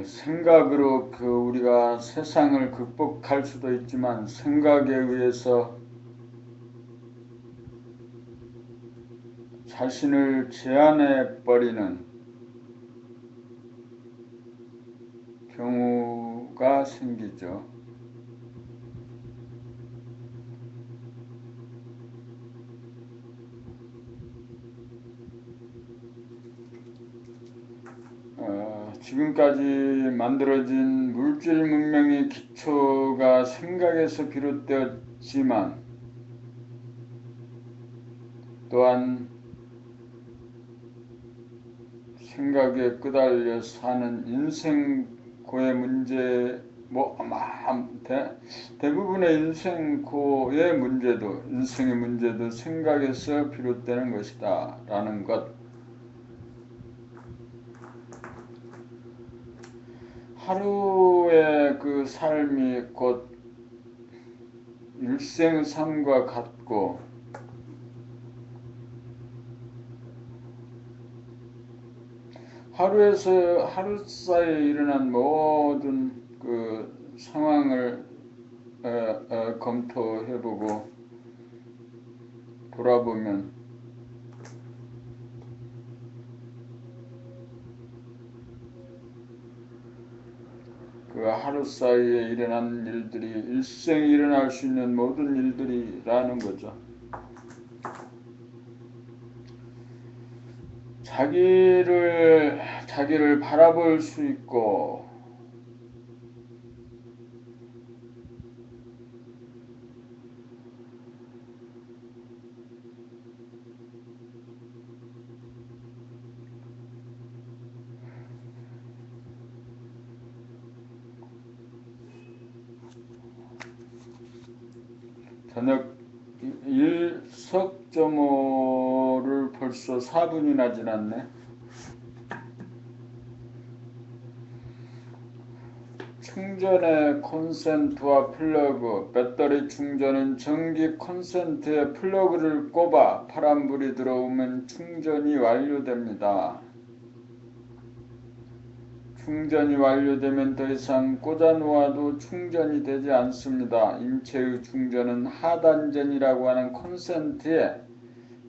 생각으로 우리가 세상을 극복할 수도 있지만 생각에 의해서 자신을 제한해 버리는 경우가 생기죠. 지금까지 만들어진 물질 문명의 기초가 생각에서 비롯되었지만 또한 생각에 끄달려 사는 인생고의 문제, 대부분의 인생고의 문제도, 인생의 문제도 생각에서 비롯되는 것이다 라는 것. 하루의 삶이 곧 일생의 삶과 같고 하루 사이에 일어난 모든 상황을 검토해보고 돌아보면 하루 사이에 일어난 일들이 일생에 일어날 수 있는 모든 일들이라는 거죠. 자기를 바라볼 수 있고 저녁 일석점호를 벌써 4분이나 지났네. 충전의 콘센트와 플러그, 배터리 충전은 전기 콘센트에 플러그를 꼽아 파란불이 들어오면 충전이 완료됩니다. 충전이 완료되면 더 이상 꽂아놓아도 충전이 되지 않습니다. 인체의 충전은 하단전이라고 하는 콘센트에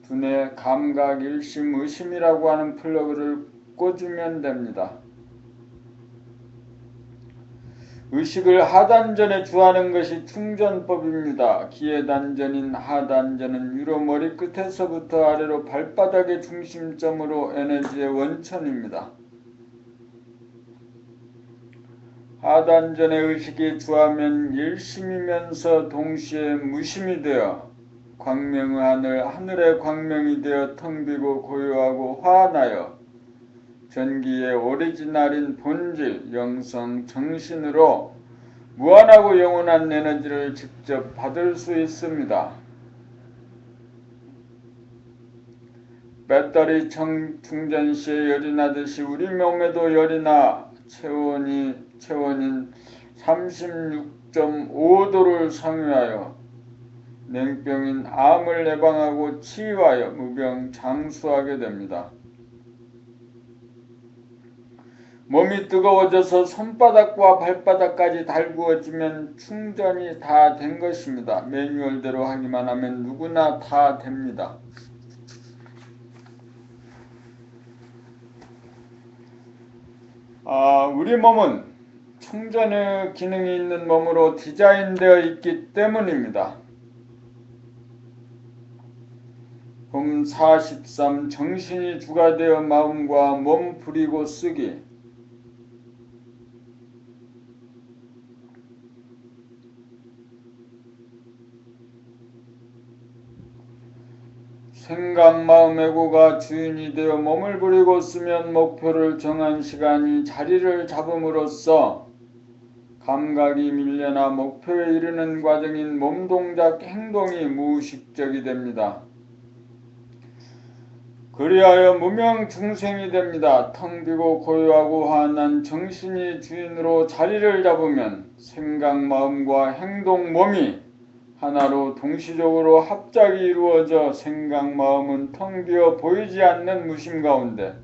두뇌, 감각, 일심, 의심이라고 하는 플러그를 꽂으면 됩니다. 의식을 하단전에 주하는 것이 충전법입니다. 기회단전인 하단전은 위로 머리끝에서부터 아래로 발바닥의 중심점으로 에너지의 원천입니다. 하단전에 의식이 주하면 일심이면서 동시에 무심이 되어 광명의 하늘의 광명이 되어 텅 비고 고요하고 환하여 전기의 오리지널인 본질, 영성, 정신으로 무한하고 영원한 에너지를 직접 받을 수 있습니다. 배터리 충전 시에 열이 나듯이 우리 몸에도 열이 나 체온인 36.5도를 상회하여 냉병인 암을 예방하고 치유하여 무병장수하게 됩니다. 몸이 뜨거워져서 손바닥과 발바닥까지 달구어지면 충전이 다 된 것입니다. 매뉴얼대로 하기만 하면 누구나 다 됩니다. 우리 몸은 충전의 기능이 있는 몸으로 디자인되어 있기 때문입니다. 봄 43 정신이 주가 되어 마음과 몸 부리고 쓰기. 생각, 마음, 에고가 주인이 되어 몸을 부리고 쓰면 목표를 정한 시간이 자리를 잡음으로써 감각이 밀려나 목표에 이르는 과정인 몸동작, 행동이 무의식적이 됩니다. 그리하여 무명중생이 됩니다. 텅 비고 고요하고 환한 정신이 주인으로 자리를 잡으면 생각, 마음과 행동, 몸이 하나로 동시적으로 합작이 이루어져 생각, 마음은 텅 비어 보이지 않는 무심 가운데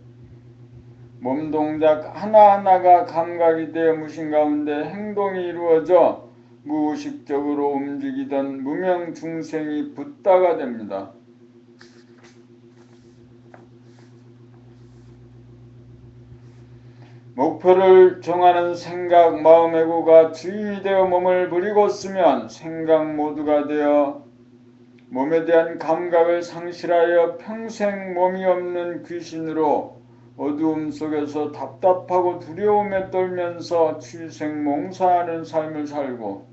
몸 동작 하나하나가 감각이 되어 무신 가운데 행동이 이루어져 무의식적으로 움직이던 무명 중생이 붓다가 됩니다. 목표를 정하는 생각, 마음, 에고가 주인이 되어 몸을 부리고 쓰면 생각 모두가 되어 몸에 대한 감각을 상실하여 평생 몸이 없는 귀신으로 어두움 속에서 답답하고 두려움에 떨면서 취생몽사하는 삶을 살고,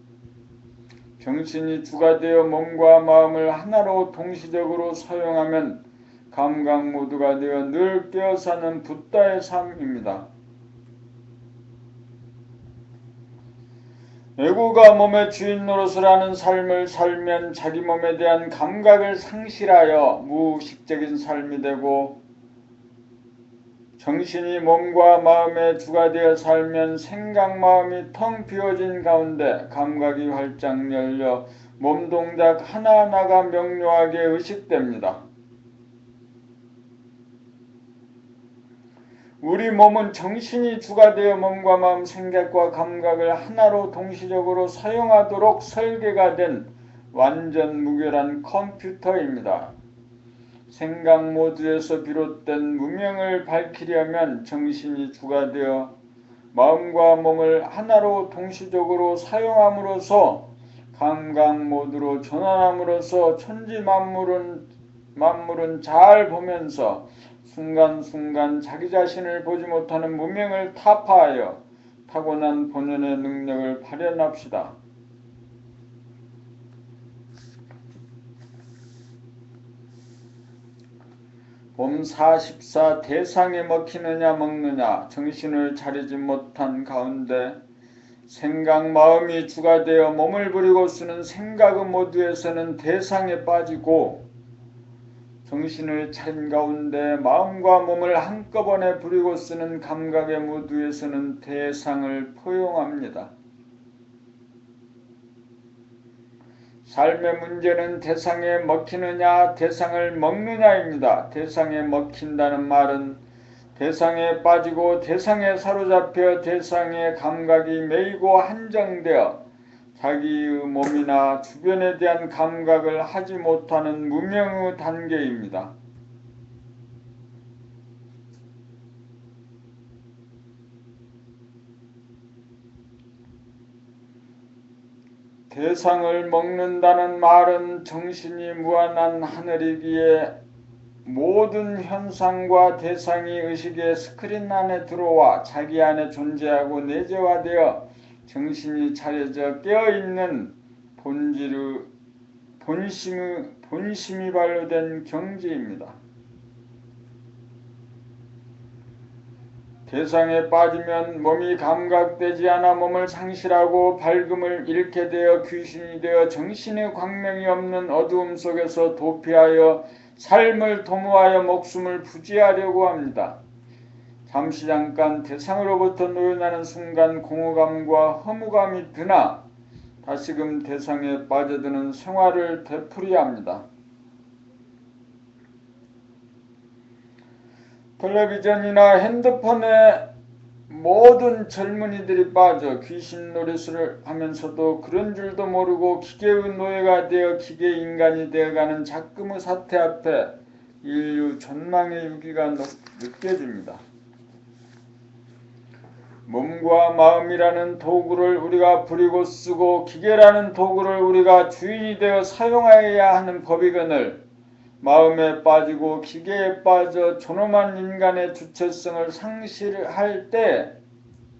정신이 주가 되어 몸과 마음을 하나로 동시적으로 사용하면 감각 모두가 되어 늘 깨어 사는 붓다의 삶입니다. 에고가 몸의 주인 노릇을 하는 삶을 살면 자기 몸에 대한 감각을 상실하여 무의식적인 삶이 되고, 정신이 몸과 마음의 주가 되어 살면 생각 마음이 텅 비어진 가운데 감각이 활짝 열려 몸 동작 하나하나가 명료하게 의식됩니다. 우리 몸은 정신이 주가 되어 몸과 마음, 생각과 감각을 하나로 동시적으로 사용하도록 설계가 된 완전 무결한 컴퓨터입니다. 생각 모드에서 비롯된 무명을 밝히려면 정신이 주가 되어 마음과 몸을 하나로 동시적으로 사용함으로써 감각 모드로 전환함으로써 천지 만물은 잘 보면서 순간순간 자기 자신을 보지 못하는 무명을 타파하여 타고난 본연의 능력을 발현합시다. 봄 44 대상에 먹히느냐 먹느냐 정신을 차리지 못한 가운데 생각 마음이 주가 되어 몸을 부리고 쓰는 생각의 모두에서는 대상에 빠지고, 정신을 차린 가운데 마음과 몸을 한꺼번에 부리고 쓰는 감각의 모두에서는 대상을 포용합니다. 삶의 문제는 대상에 먹히느냐 대상을 먹느냐입니다. 대상에 먹힌다는 말은 대상에 빠지고 대상에 사로잡혀 대상의 감각이 매이고 한정되어 자기의 몸이나 주변에 대한 감각을 하지 못하는 무명의 단계입니다. 대상을 먹는다는 말은 정신이 무한한 하늘이기에 모든 현상과 대상이 의식의 스크린 안에 들어와 자기 안에 존재하고 내재화되어 정신이 차려져 깨어있는 본심이 발효된 경지입니다. 대상에 빠지면 몸이 감각되지 않아 몸을 상실하고 밝음을 잃게 되어 귀신이 되어 정신의 광명이 없는 어두움 속에서 도피하여 삶을 도모하여 목숨을 부지하려고 합니다. 잠시 잠깐 대상으로부터 노연하는 순간 공허감과 허무감이 드나 다시금 대상에 빠져드는 생활을 되풀이합니다. 텔레비전이나 핸드폰에 모든 젊은이들이 빠져 귀신 노릇을 하면서도 그런 줄도 모르고 기계의 노예가 되어 기계 인간이 되어가는 작금의 사태 앞에 인류 전망의 유기가 느껴집니다. 몸과 마음이라는 도구를 우리가 부리고 쓰고 기계라는 도구를 우리가 주인이 되어 사용하여야 하는 법이거늘 마음에 빠지고 기계에 빠져 존엄한 인간의 주체성을 상실할 때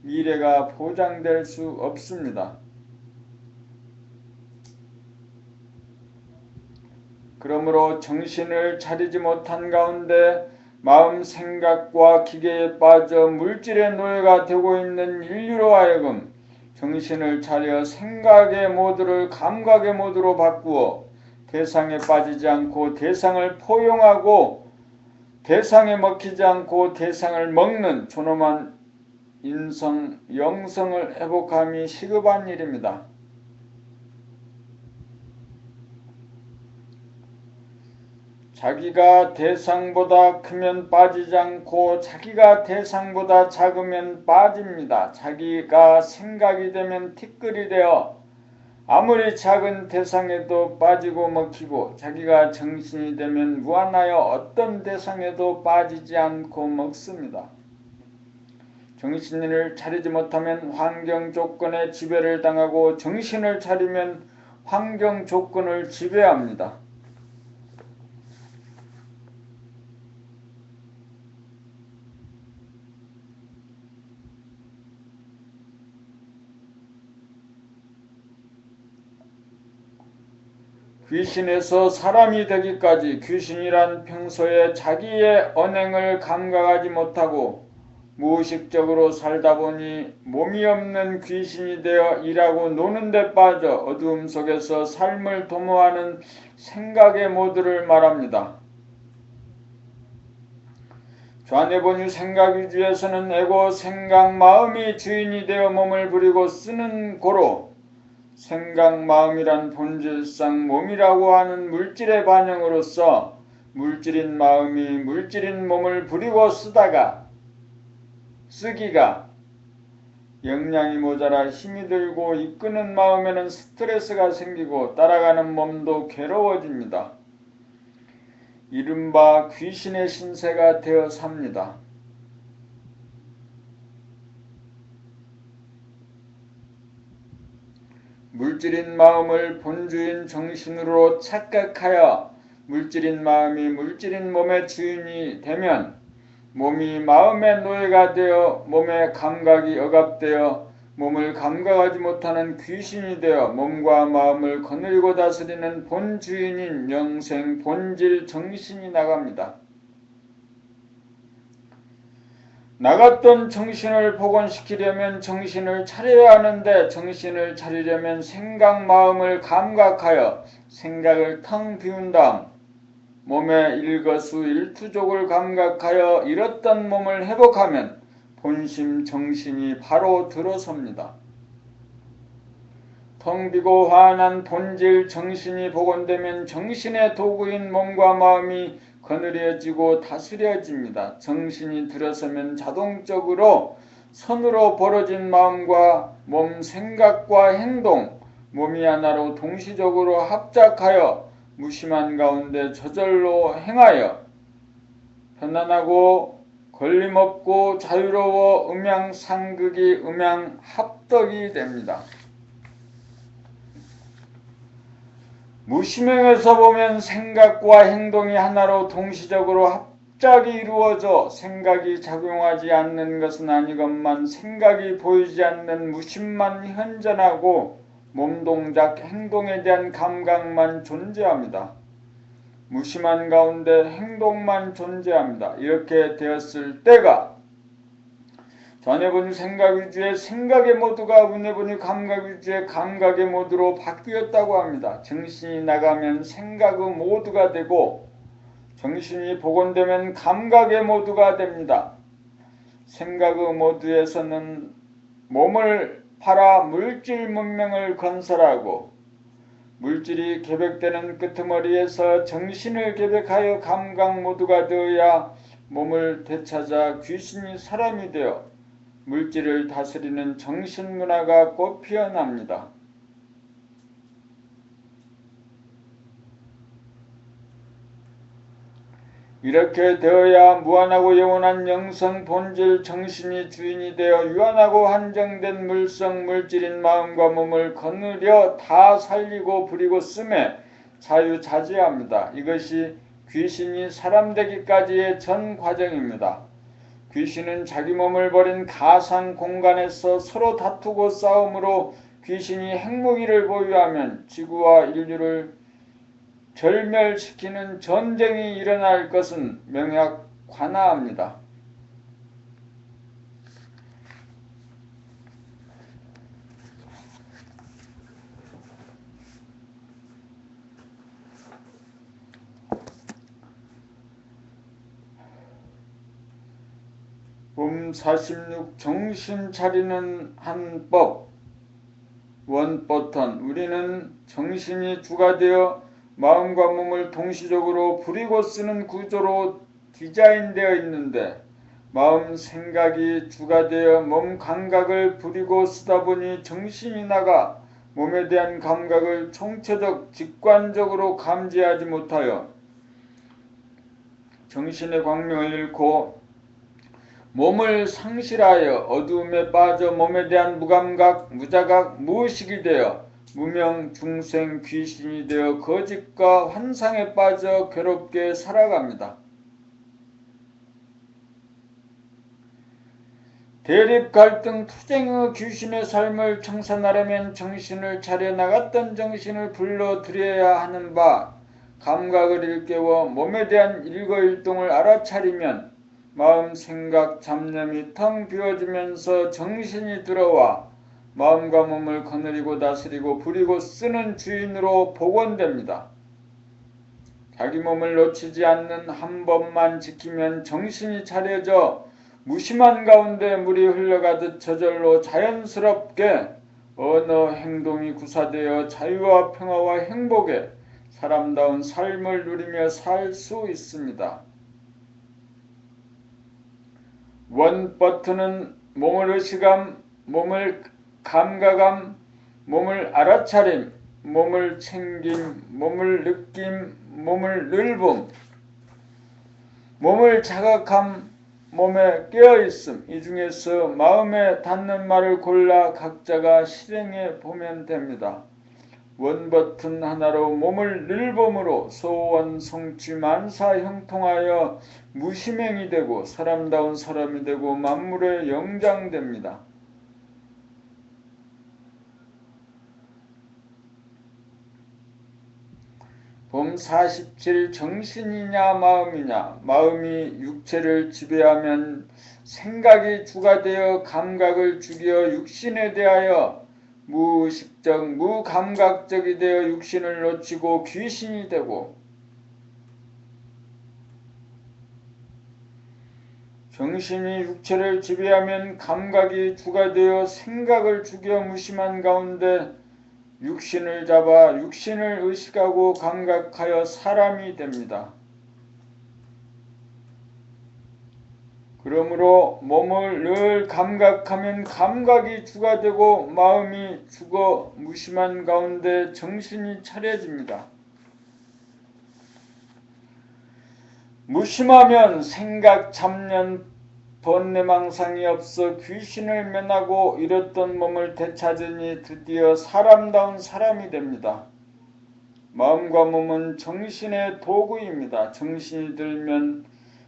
미래가 보장될 수 없습니다. 그러므로 정신을 차리지 못한 가운데 마음 생각과 기계에 빠져 물질의 노예가 되고 있는 인류로 하여금 정신을 차려 생각의 모드를 감각의 모드로 바꾸어 대상에 빠지지 않고 대상을 포용하고 대상에 먹히지 않고 대상을 먹는 존엄한 영성을 회복함이 시급한 일입니다. 자기가 대상보다 크면 빠지지 않고 자기가 대상보다 작으면 빠집니다. 자기가 생각이 되면 티끌이 되어 아무리 작은 대상에도 빠지고 먹히고 자기가 정신이 되면 무한하여 어떤 대상에도 빠지지 않고 먹습니다. 정신을 차리지 못하면 환경 조건에 지배를 당하고 정신을 차리면 환경 조건을 지배합니다. 귀신에서 사람이 되기까지 귀신이란 평소에 자기의 언행을 감각하지 못하고 무의식적으로 살다 보니 몸이 없는 귀신이 되어 일하고 노는 데 빠져 어두움 속에서 삶을 도모하는 생각의 모두를 말합니다. 좌뇌본유 생각위주에서는 에고 생각 마음이 주인이 되어 몸을 부리고 쓰는 고로 생각 마음이란 본질상 몸이라고 하는 물질의 반영으로서 물질인 마음이 물질인 몸을 부리고 쓰기가 역량이 모자라 힘이 들고 이끄는 마음에는 스트레스가 생기고 따라가는 몸도 괴로워집니다. 이른바 귀신의 신세가 되어 삽니다. 물질인 마음을 본주인 정신으로 착각하여 물질인 마음이 물질인 몸의 주인이 되면 몸이 마음의 노예가 되어 몸의 감각이 억압되어 몸을 감각하지 못하는 귀신이 되어 몸과 마음을 거느리고 다스리는 본주인인 영생 본질 정신이 나갑니다. 나갔던 정신을 복원시키려면 정신을 차려야 하는데 정신을 차리려면 생각 마음을 감각하여 생각을 텅 비운 다음 몸의 일거수일투족을 감각하여 잃었던 몸을 회복하면 본심 정신이 바로 들어섭니다. 텅 비고 환한 본질 정신이 복원되면 정신의 도구인 몸과 마음이 거느려지고 다스려집니다. 정신이 들어서면 자동적으로 선으로 벌어진 마음과 몸 생각과 행동, 몸이 하나로 동시적으로 합작하여 무심한 가운데 저절로 행하여 편안하고 걸림없고 자유로워 음양상극이 음양합덕이 됩니다. 무심행에서 보면 생각과 행동이 하나로 동시적으로 합작이 이루어져 생각이 작용하지 않는 것은 아니건만 생각이 보이지 않는 무심만 현존하고 몸동작, 행동에 대한 감각만 존재합니다. 무심한 가운데 행동만 존재합니다. 이렇게 되었을 때가 좌뇌본유 생각위주의 생각의 모두가 우뇌본유 감각위주의 감각의 모두로 바뀌었다고 합니다. 정신이 나가면 생각의 모두가 되고 정신이 복원되면 감각의 모두가 됩니다. 생각의 모두에서는 몸을 팔아 물질 문명을 건설하고 물질이 개벽되는 끄트머리에서 정신을 개벽하여 감각 모두가 되어야 몸을 되찾아 귀신이 사람이 되어 물질을 다스리는 정신문화가 꽃 피어납니다. 이렇게 되어야 무한하고 영원한 영성 본질 정신이 주인이 되어 유한하고 한정된 물성 물질인 마음과 몸을 거느려 다 살리고 부리고 쓰매 자유자재합니다. 이것이 귀신이 사람 되기까지의 전 과정입니다. 귀신은 자기 몸을 버린 가상 공간에서 서로 다투고 싸움으로 귀신이 핵무기를 보유하면 지구와 인류를 절멸시키는 전쟁이 일어날 것은 명약관하합니다. 음 46 정신 차리는 한법 원버튼 우리는 정신이 주가 되어 마음과 몸을 동시적으로 부리고 쓰는 구조로 디자인되어 있는데 마음 생각이 주가 되어 몸 감각을 부리고 쓰다 보니 정신이 나가 몸에 대한 감각을 총체적 직관적으로 감지하지 못하여 정신의 광명을 잃고 몸을 상실하여 어두움에 빠져 몸에 대한 무감각, 무자각, 무의식이 되어 무명, 중생, 귀신이 되어 거짓과 환상에 빠져 괴롭게 살아갑니다. 대립, 갈등, 투쟁의 귀신의 삶을 청산하려면 정신을 차려 나갔던 정신을 불러들여야 하는 바 감각을 일깨워 몸에 대한 일거일동을 알아차리면 마음, 생각, 잡념이 텅 비워지면서 정신이 들어와 마음과 몸을 거느리고 다스리고 부리고 쓰는 주인으로 복원됩니다. 자기 몸을 놓치지 않는 한 법만 지키면 정신이 차려져 무심한 가운데 물이 흘러가듯 저절로 자연스럽게 언어 행동이 구사되어 자유와 평화와 행복에 사람다운 삶을 누리며 살 수 있습니다. 원 버튼은 몸을 의식함, 몸을 감각함, 몸을 알아차림, 몸을 챙김, 몸을 느낌, 몸을 늘봄, 몸을 자각함, 몸에 깨어있음. 이 중에서 마음에 닿는 말을 골라 각자가 실행해 보면 됩니다. 원버튼 하나로 몸을 늘봄으로 소원 성취 만사 형통하여 무심행이 되고 사람다운 사람이 되고 만물에 영장됩니다. 봄 47 정신이냐 마음이냐. 마음이 육체를 지배하면 생각이 주가 되어 감각을 죽여 육신에 대하여 무의식적 무감각적이 되어 육신을 놓치고 귀신이 되고 정신이 육체를 지배하면 감각이 주가 되어 생각을 죽여 무심한 가운데 육신을 잡아 육신을 의식하고 감각하여 사람이 됩니다. 그러므로 몸을 늘 감각하면 감각이 주가 되고 마음이 죽어 무심한 가운데 정신이 차려집니다. 무심하면 생각, 잡념, 번뇌망상이 없어 귀신을 면하고 잃었던 몸을 되찾으니 드디어 사람다운 사람이 됩니다. 마음과 몸은 정신의 도구입니다. 정신이 들면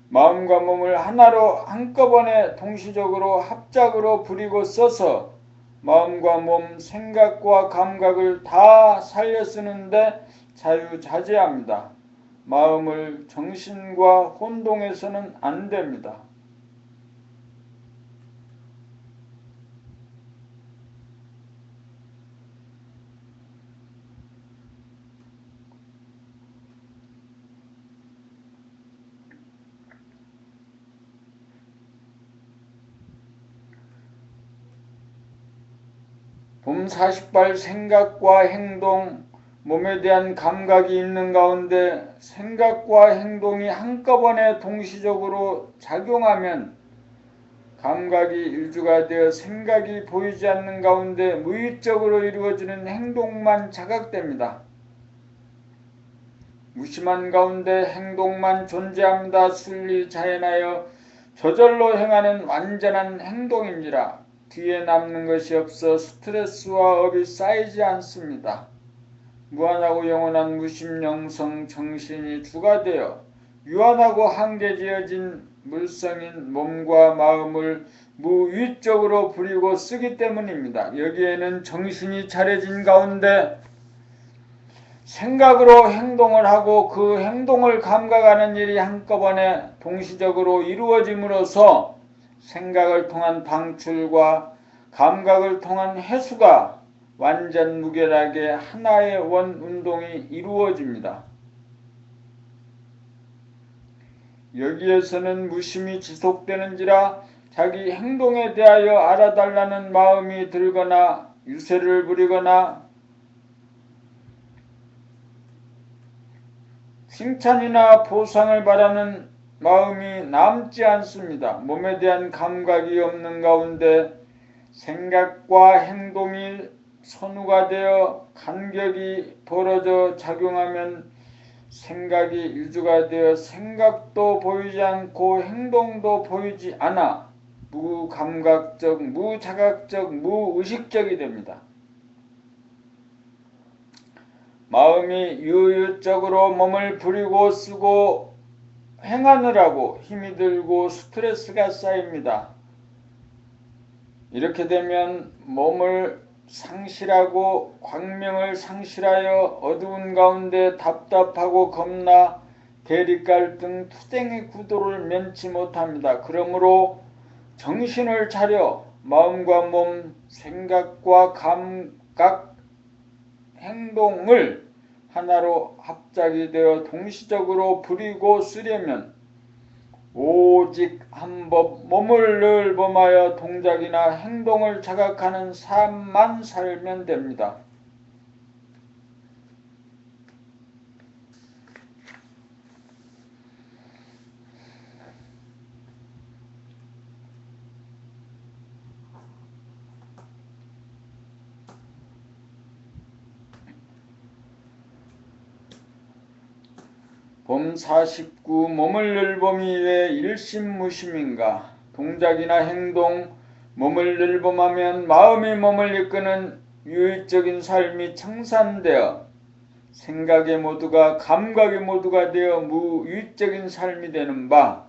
마음과 몸을 하나로 한꺼번에 동시적으로 합작으로 부리고 써서 마음과 몸, 생각과 감각을 다 살려 쓰는데 자유자재합니다. 마음을 정신과 혼동해서는 안 됩니다. 봄 48 생각과 행동, 몸에 대한 감각이 있는 가운데 생각과 행동이 한꺼번에 동시적으로 작용하면 감각이 일주가 되어 생각이 보이지 않는 가운데 무의적으로 이루어지는 행동만 자각됩니다. 무심한 가운데 행동만 존재합니다. 순리자연하여 저절로 행하는 완전한 행동인지라 뒤에 남는 것이 없어 스트레스와 업이 쌓이지 않습니다. 무한하고 영원한 무심영성 정신이 주가 되어 유한하고 한계지어진 물성인 몸과 마음을 무의적으로 부리고 쓰기 때문입니다. 여기에는 정신이 차려진 가운데 생각으로 행동을 하고 그 행동을 감각하는 일이 한꺼번에 동시적으로 이루어짐으로써 생각을 통한 방출과 감각을 통한 해수가 완전 무결하게 하나의 원 운동이 이루어집니다. 여기에서는 무심이 지속되는지라 자기 행동에 대하여 알아달라는 마음이 들거나 유세를 부리거나 칭찬이나 보상을 바라는 마음이 남지 않습니다. 몸에 대한 감각이 없는 가운데 생각과 행동이 선우가 되어 간격이 벌어져 작용하면 생각이 일주가 되어 생각도 보이지 않고 행동도 보이지 않아 무감각적, 무자각적, 무의식적이 됩니다. 마음이 유유적으로 몸을 부리고 쓰고 행하느라고 힘이 들고 스트레스가 쌓입니다. 이렇게 되면 몸을 상실하고 광명을 상실하여 어두운 가운데 답답하고 겁나 대립갈등 투쟁의 구도를 면치 못합니다. 그러므로 정신을 차려 마음과 몸, 생각과 감각, 행동을 하나로 합작이 되어 동시적으로 부리고 쓰려면 오직 한 법 몸을 늘 범하여 동작이나 행동을 자각하는 삶만 살면 됩니다. 범 49 몸을 늘 범이 왜 일심무심인가? 동작이나 행동, 몸을 늘 범하면 마음이 몸을 이끄는 유의적인 삶이 청산되어 생각의 모두가 감각의 모두가 되어 무유의적인 삶이 되는 바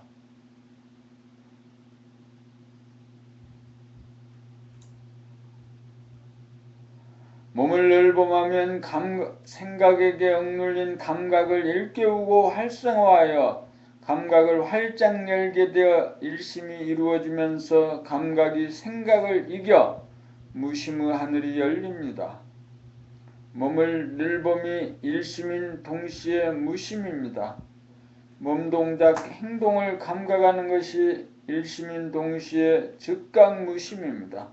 몸을 늘 범하면 생각에게 억눌린 감각을 일깨우고 활성화하여 감각을 활짝 열게 되어 일심이 이루어지면서 감각이 생각을 이겨 무심의 하늘이 열립니다. 몸을 늘 범이 일심인 동시에 무심입니다. 몸 동작, 행동을 감각하는 것이 일심인 동시에 즉각 무심입니다.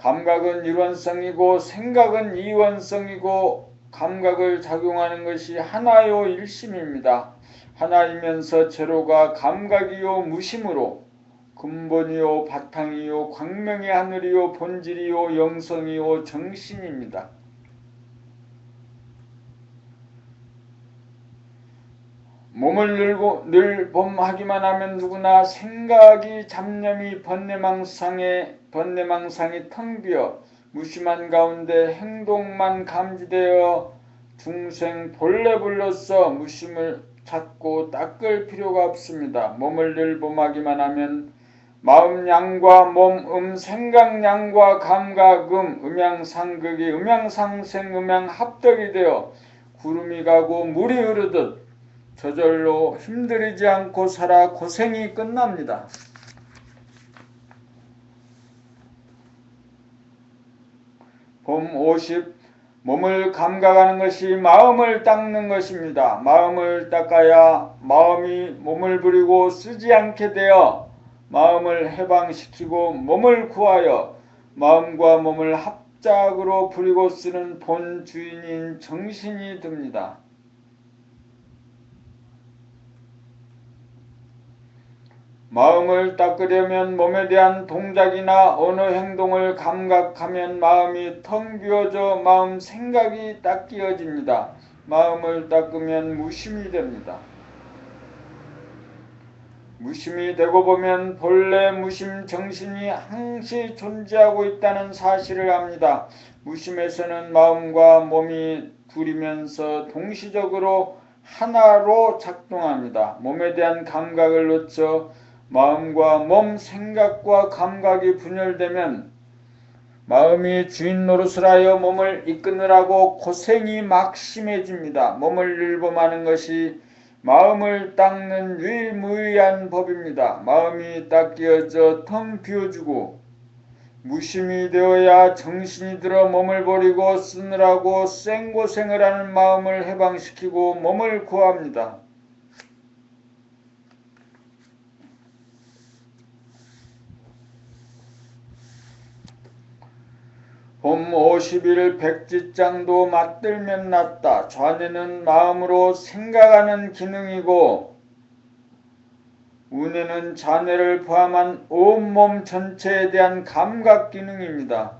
감각은 일원성이고 생각은 이원성이고 감각을 작용하는 것이 하나요 일심입니다. 하나이면서 제로가 감각이요 무심으로 근본이요 바탕이요 광명의 하늘이요 본질이요 영성이요 정신입니다. 몸을 늘 범하기만 하면 누구나 생각이 잡념이 번뇌망상이 텅 비어 무심한 가운데 행동만 감지되어 중생 본래불로서 무심을 찾고 닦을 필요가 없습니다. 몸을 늘 범하기만 하면 마음 양과 몸 생각 양과 감각 음양상극이 음양상생 음양합덕이 되어 구름이 가고 물이 흐르듯 저절로 힘들이지 않고 살아 고생이 끝납니다. 범 50 몸을 감각하는 것이 마음을 닦는 것입니다. 마음을 닦아야 마음이 몸을 부리고 쓰지 않게 되어 마음을 해방시키고 몸을 구하여 마음과 몸을 합작으로 부리고 쓰는 본 주인인 정신이 됩니다. 마음을 닦으려면 몸에 대한 동작이나 어느 행동을 감각하면 마음이 텅 비어져 마음 생각이 닦여집니다. 마음을 닦으면 무심이 됩니다. 무심이 되고 보면 본래 무심 정신이 항시 존재하고 있다는 사실을 압니다. 무심에서는 마음과 몸이 둘이면서 동시적으로 하나로 작동합니다. 몸에 대한 감각을 놓쳐 마음과 몸, 생각과 감각이 분열되면 마음이 주인 노릇을 하여 몸을 이끄느라고 고생이 막심해집니다. 몸을 일범하는 것이 마음을 닦는 유일무이한 법입니다. 마음이 닦여져 텅 비어주고 무심이 되어야 정신이 들어 몸을 버리고 쓰느라고 생고생을 하는 마음을 해방시키고 몸을 구합니다. 봄 50일 백지장도 맞들면 낫다. 좌뇌는 마음으로 생각하는 기능이고 우뇌는 좌뇌를 포함한 온몸 전체에 대한 감각 기능입니다.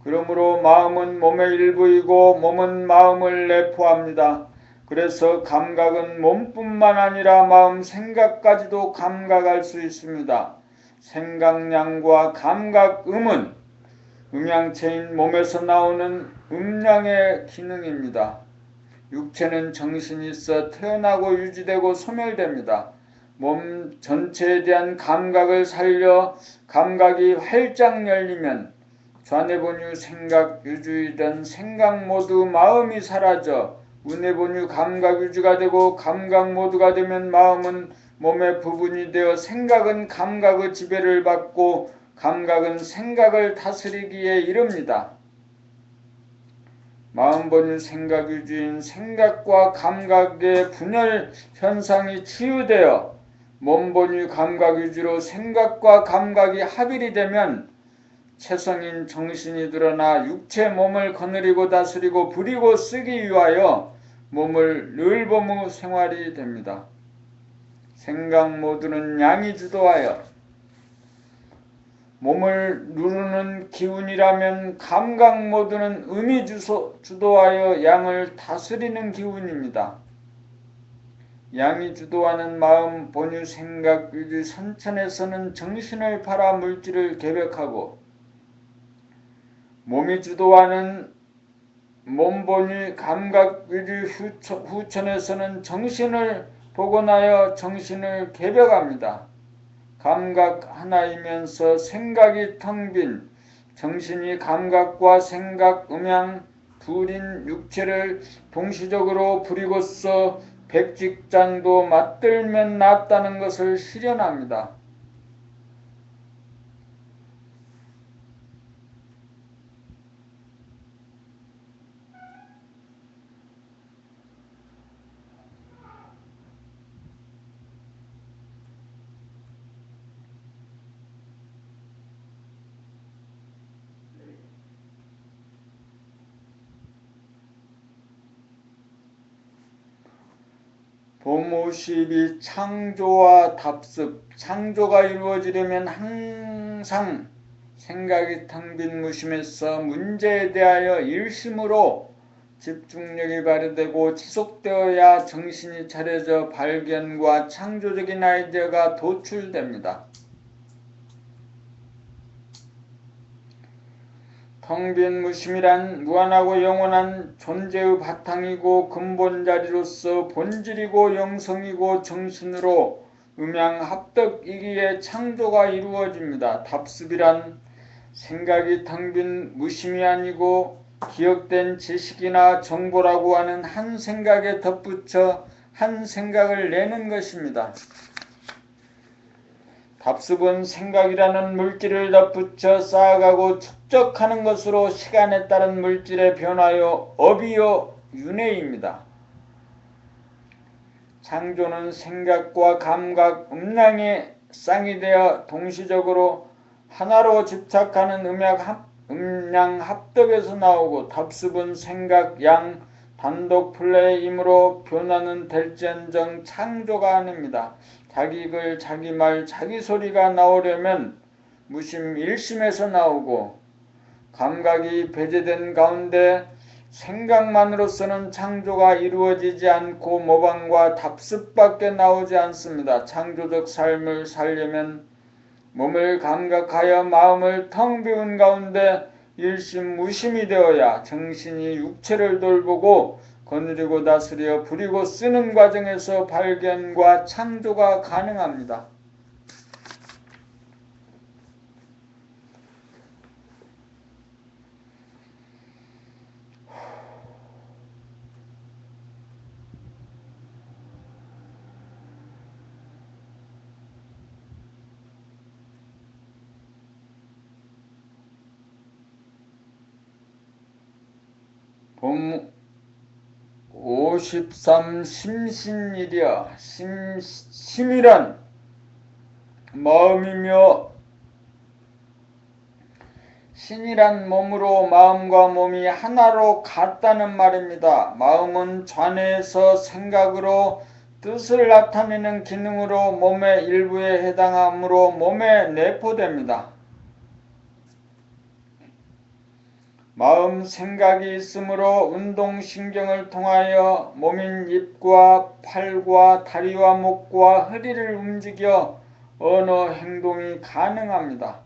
그러므로 마음은 몸의 일부이고 몸은 마음을 내포합니다. 그래서 감각은 몸뿐만 아니라 마음, 생각까지도 감각할 수 있습니다. 생각량과 감각음은 음양체인 몸에서 나오는 음량의 기능입니다. 육체는 정신이 있어 태어나고 유지되고 소멸됩니다. 몸 전체에 대한 감각을 살려 감각이 활짝 열리면 좌뇌본유 생각 유주이던 생각 모두 마음이 사라져 우뇌본유 감각 유주가 되고 감각 모두가 되면 마음은 몸의 부분이 되어 생각은 감각의 지배를 받고 감각은 생각을 다스리기에 이릅니다. 마음본유 생각 유주인 생각과 감각의 분열 현상이 치유되어 몸본유 감각 유주로 생각과 감각이 합일이 되면 체성인 정신이 드러나 육체 몸을 거느리고 다스리고 부리고 쓰기 위하여 몸을 늘 보무 생활이 됩니다. 생각 모두는 양이 주도하여 몸을 누르는 기운이라면 감각 모두는 음이 주도하여 양을 다스리는 기운입니다. 양이 주도하는 마음 본유 생각 유주 선천에서는 정신을 팔아 물질을 개벽하고 몸이 주도하는 몸본유 감각 유주 후천에서는 정신을 복원하여 정신을 개벽합니다. 감각 하나이면서 생각이 텅 빈 정신이 감각과 생각, 음양 둘인 육체를 동시적으로 부리고서 백직장도 맞들면 낫다는 것을 실현합니다. 봄 50이 창조와 답습, 창조가 이루어지려면 항상 생각이 텅 빈 무심에서 문제에 대하여 일심으로 집중력이 발휘되고 지속되어야 정신이 차려져 발견과 창조적인 아이디어가 도출됩니다. 텅 빈 무심이란 무한하고 영원한 존재의 바탕이고 근본자리로서 본질이고 영성이고 정신으로 음양합덕이기에 창조가 이루어집니다. 답습이란 생각이 텅 빈 무심이 아니고 기억된 지식이나 정보라고 하는 한 생각에 덧붙여 한 생각을 내는 것입니다. 답습은 생각이라는 물질을 덧붙여 쌓아가고 축적하는 것으로 시간에 따른 물질의 변화요 업이요 윤회입니다. 창조는 생각과 감각, 음량이 쌍이 되어 동시적으로 하나로 집착하는 음량 합덕에서 나오고 답습은 생각, 양, 단독 플레이이므로 변화는 될지언정 창조가 아닙니다. 자기 글, 자기 말, 자기 소리가 나오려면 무심 일심에서 나오고 감각이 배제된 가운데 생각만으로서는 창조가 이루어지지 않고 모방과 답습밖에 나오지 않습니다. 창조적 삶을 살려면 몸을 감각하여 마음을 텅 비운 가운데 일심 무심이 되어야 정신이 육체를 돌보고 거느리고 다스려 부리고 쓰는 과정에서 발견과 창조가 가능합니다. 봄 53 심신이랴. 심이란 마음이며 신이란 몸으로 마음과 몸이 하나로 같다는 말입니다. 마음은 좌뇌에서 생각으로 뜻을 나타내는 기능으로 몸의 일부에 해당하므로 몸에 내포됩니다. 마음 생각이 있으므로 운동신경을 통하여 몸인 입과 팔과 다리와 목과 허리를 움직여 언어 행동이 가능합니다.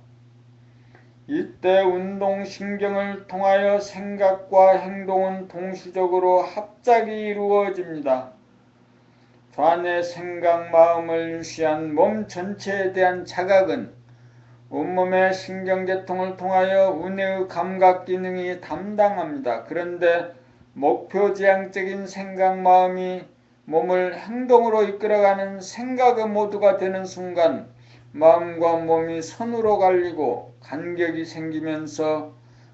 이때 운동신경을 통하여 생각과 행동은 동시적으로 합작이 이루어집니다. 좌뇌 생각 마음을 유시한 몸 전체에 대한 자각은 온몸의 신경계통을 통하여 운해의 감각 기능이 담당합니다. 그런데 목표지향적인 생각 마음이 몸을 행동으로 이끌어가는 생각의 모두가 되는 순간 마음과 몸이 선으로 갈리고 간격이 생기면서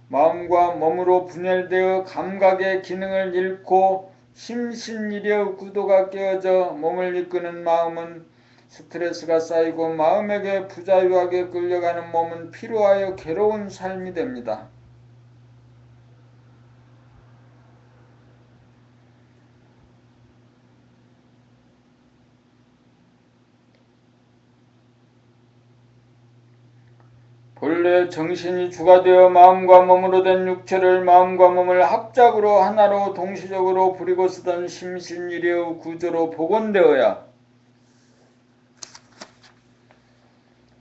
마음과 몸으로 분열되어 감각의 기능을 잃고 심신일의 구도가 깨어져 몸을 이끄는 마음은 스트레스가 쌓이고 마음에게 부자유하게 끌려가는 몸은 피로하여 괴로운 삶이 됩니다. 본래 정신이 주가 되어 마음과 몸으로 된 육체를 마음과 몸을 합작으로 하나로 동시적으로 부리고 쓰던 심신일의 구조로 복원되어야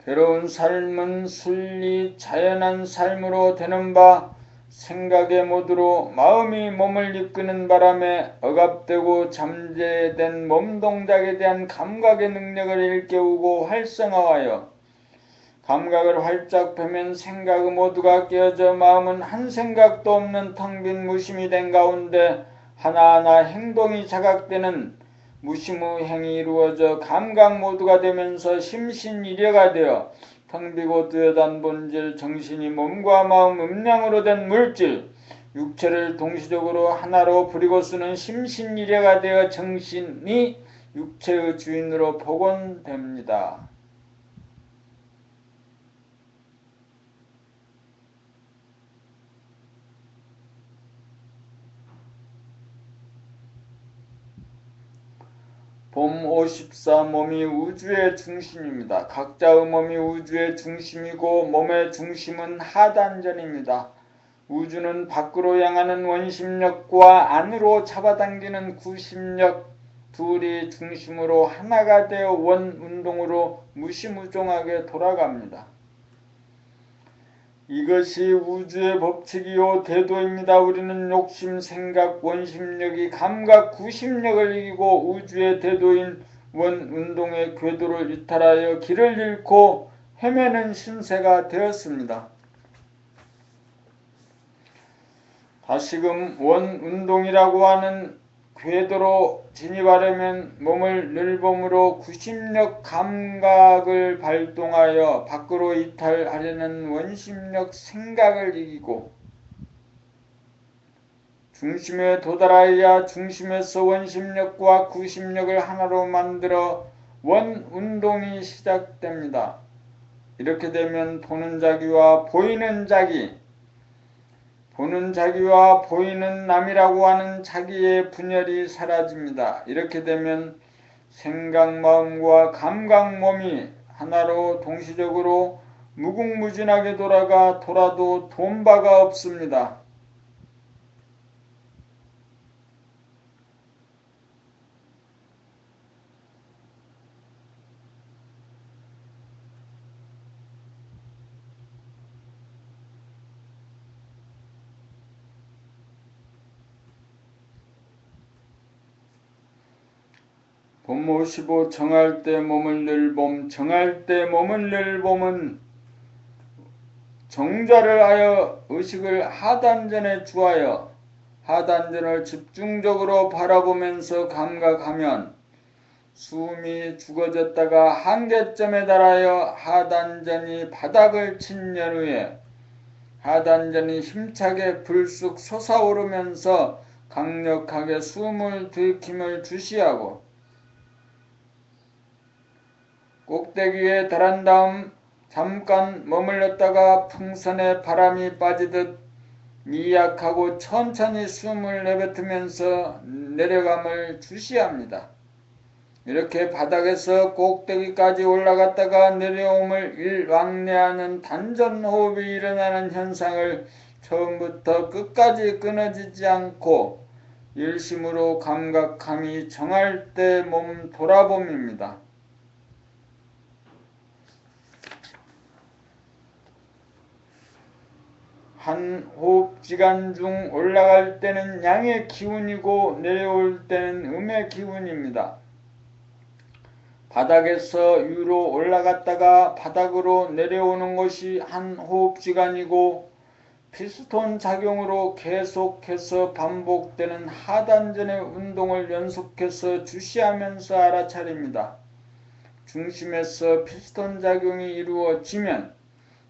괴로운 삶은 순리 자연한 삶으로 되는 바 생각의 모두로 마음이 몸을 이끄는 바람에 억압되고 잠재된 몸 동작에 대한 감각의 능력을 일깨우고 활성화하여 감각을 활짝 펴면 생각의 모두가 깨어져 마음은 한 생각도 없는 텅 빈 무심이 된 가운데 하나하나 행동이 자각되는 무심의 행이 이루어져 감각 모두가 되면서 심신일여가 되어 텅 비고 뚜렷한 본질 정신이 몸과 마음 음량으로 된 물질 육체를 동시적으로 하나로 부리고 쓰는 심신일여가 되어 정신이 육체의 주인으로 복원됩니다. 봄 54 몸이 우주의 중심입니다. 각자의 몸이 우주의 중심이고 몸의 중심은 하단전입니다. 우주는 밖으로 향하는 원심력과 안으로 잡아당기는 구심력 둘이 중심으로 하나가 되어 원운동으로 무시무종하게 돌아갑니다. 이것이 우주의 법칙이요 대도입니다. 우리는 욕심, 생각, 원심력이 감각, 구심력을 이기고 우주의 대도인 원운동의 궤도를 이탈하여 길을 잃고 헤매는 신세가 되었습니다. 다시금 원운동이라고 하는 궤도로 진입하려면 몸을 늘봄으로 구심력 감각을 발동하여 밖으로 이탈하려는 원심력 생각을 이기고 중심에 도달하여야 중심에서 원심력과 구심력을 하나로 만들어 원운동이 시작됩니다. 이렇게 되면 보는 자기와 보이는 자기, 보는 자기와 보이는 남이라고 하는 자기의 분열이 사라집니다. 이렇게 되면 생각 마음과 감각 몸이 하나로 동시적으로 무궁무진하게 돌아도 돈바가 없습니다. 봄 55 정할 때 몸을 늘 봄. 정할 때 몸을 늘 봄은 정좌를 하여 의식을 하단전에 주하여 하단전을 집중적으로 바라보면서 감각하면 숨이 죽어졌다가 한계점에 달하여 하단전이 바닥을 친 연후에 하단전이 힘차게 불쑥 솟아오르면서 강력하게 숨을 들이킴을 주시하고 꼭대기에 달한 다음 잠깐 머물렀다가 풍선에 바람이 빠지듯 미약하고 천천히 숨을 내뱉으면서 내려감을 주시합니다. 이렇게 바닥에서 꼭대기까지 올라갔다가 내려옴을 일왕래하는 단전호흡이 일어나는 현상을 처음부터 끝까지 끊어지지 않고 일심으로 감각함이 정할 때 몸 돌아봄입니다. 한 호흡지간 중 올라갈 때는 양의 기운이고 내려올 때는 음의 기운입니다. 바닥에서 위로 올라갔다가 바닥으로 내려오는 것이 한 호흡지간이고 피스톤 작용으로 계속해서 반복되는 하단전의 운동을 연속해서 주시하면서 알아차립니다. 중심에서 피스톤 작용이 이루어지면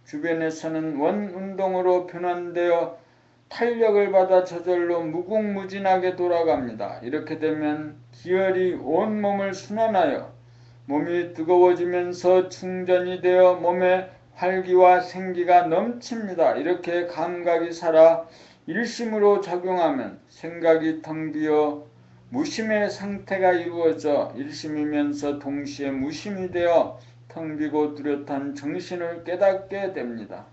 주변에서는 원 운동으로 변환되어 탄력을 받아 저절로 무궁무진하게 돌아갑니다. 이렇게 되면 기혈이 온몸을 순환하여 몸이 뜨거워지면서 충전이 되어 몸에 활기와 생기가 넘칩니다. 이렇게 감각이 살아 일심으로 작용하면 생각이 텅 비어 무심의 상태가 이루어져 일심이면서 동시에 무심이 되어 텅 비고 뚜렷한 정신을 깨닫게 됩니다.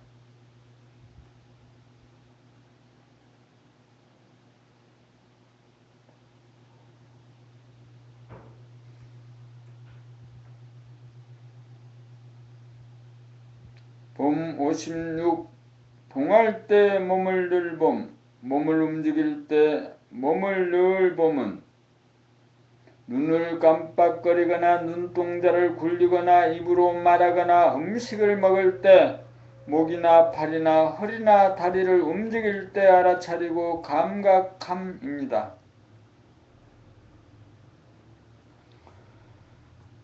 봄 56. 동할 때 몸을 늘 봄. 몸을 움직일 때 몸을 늘 봄은 눈을 깜빡거리거나 눈동자를 굴리거나 입으로 말하거나 음식을 먹을 때 목이나 팔이나 허리나 다리를 움직일 때 알아차리고 감각함입니다.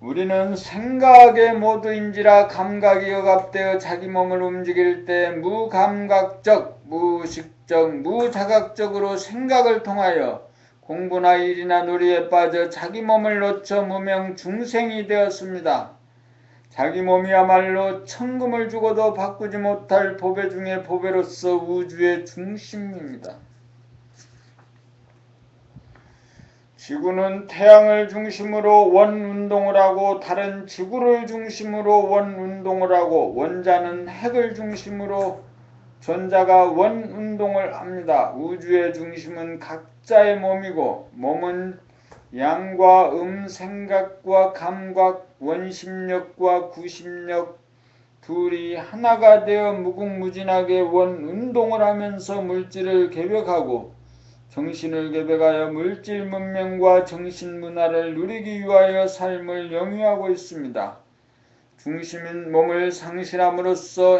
우리는 생각의 모두인지라 감각이 억압되어 자기 몸을 움직일 때 무감각적, 무의식적, 무자각적으로 생각을 통하여 공부나 일이나 놀이에 빠져 자기 몸을 놓쳐 무명 중생이 되었습니다. 자기 몸이야말로 천금을 주고도 바꾸지 못할 보배 중의 보배로서 우주의 중심입니다. 지구는 태양을 중심으로 원운동을 하고 다른 지구를 중심으로 원운동을 하고 원자는 핵을 중심으로 전자가 원운동을 합니다. 우주의 중심은 각자의 몸이고 몸은 양과 생각과 감각, 원심력과 구심력 둘이 하나가 되어 무궁무진하게 원운동을 하면서 물질을 개벽하고 정신을 개벽하여 물질 문명과 정신 문화를 누리기 위하여 삶을 영위하고 있습니다. 중심인 몸을 상실함으로써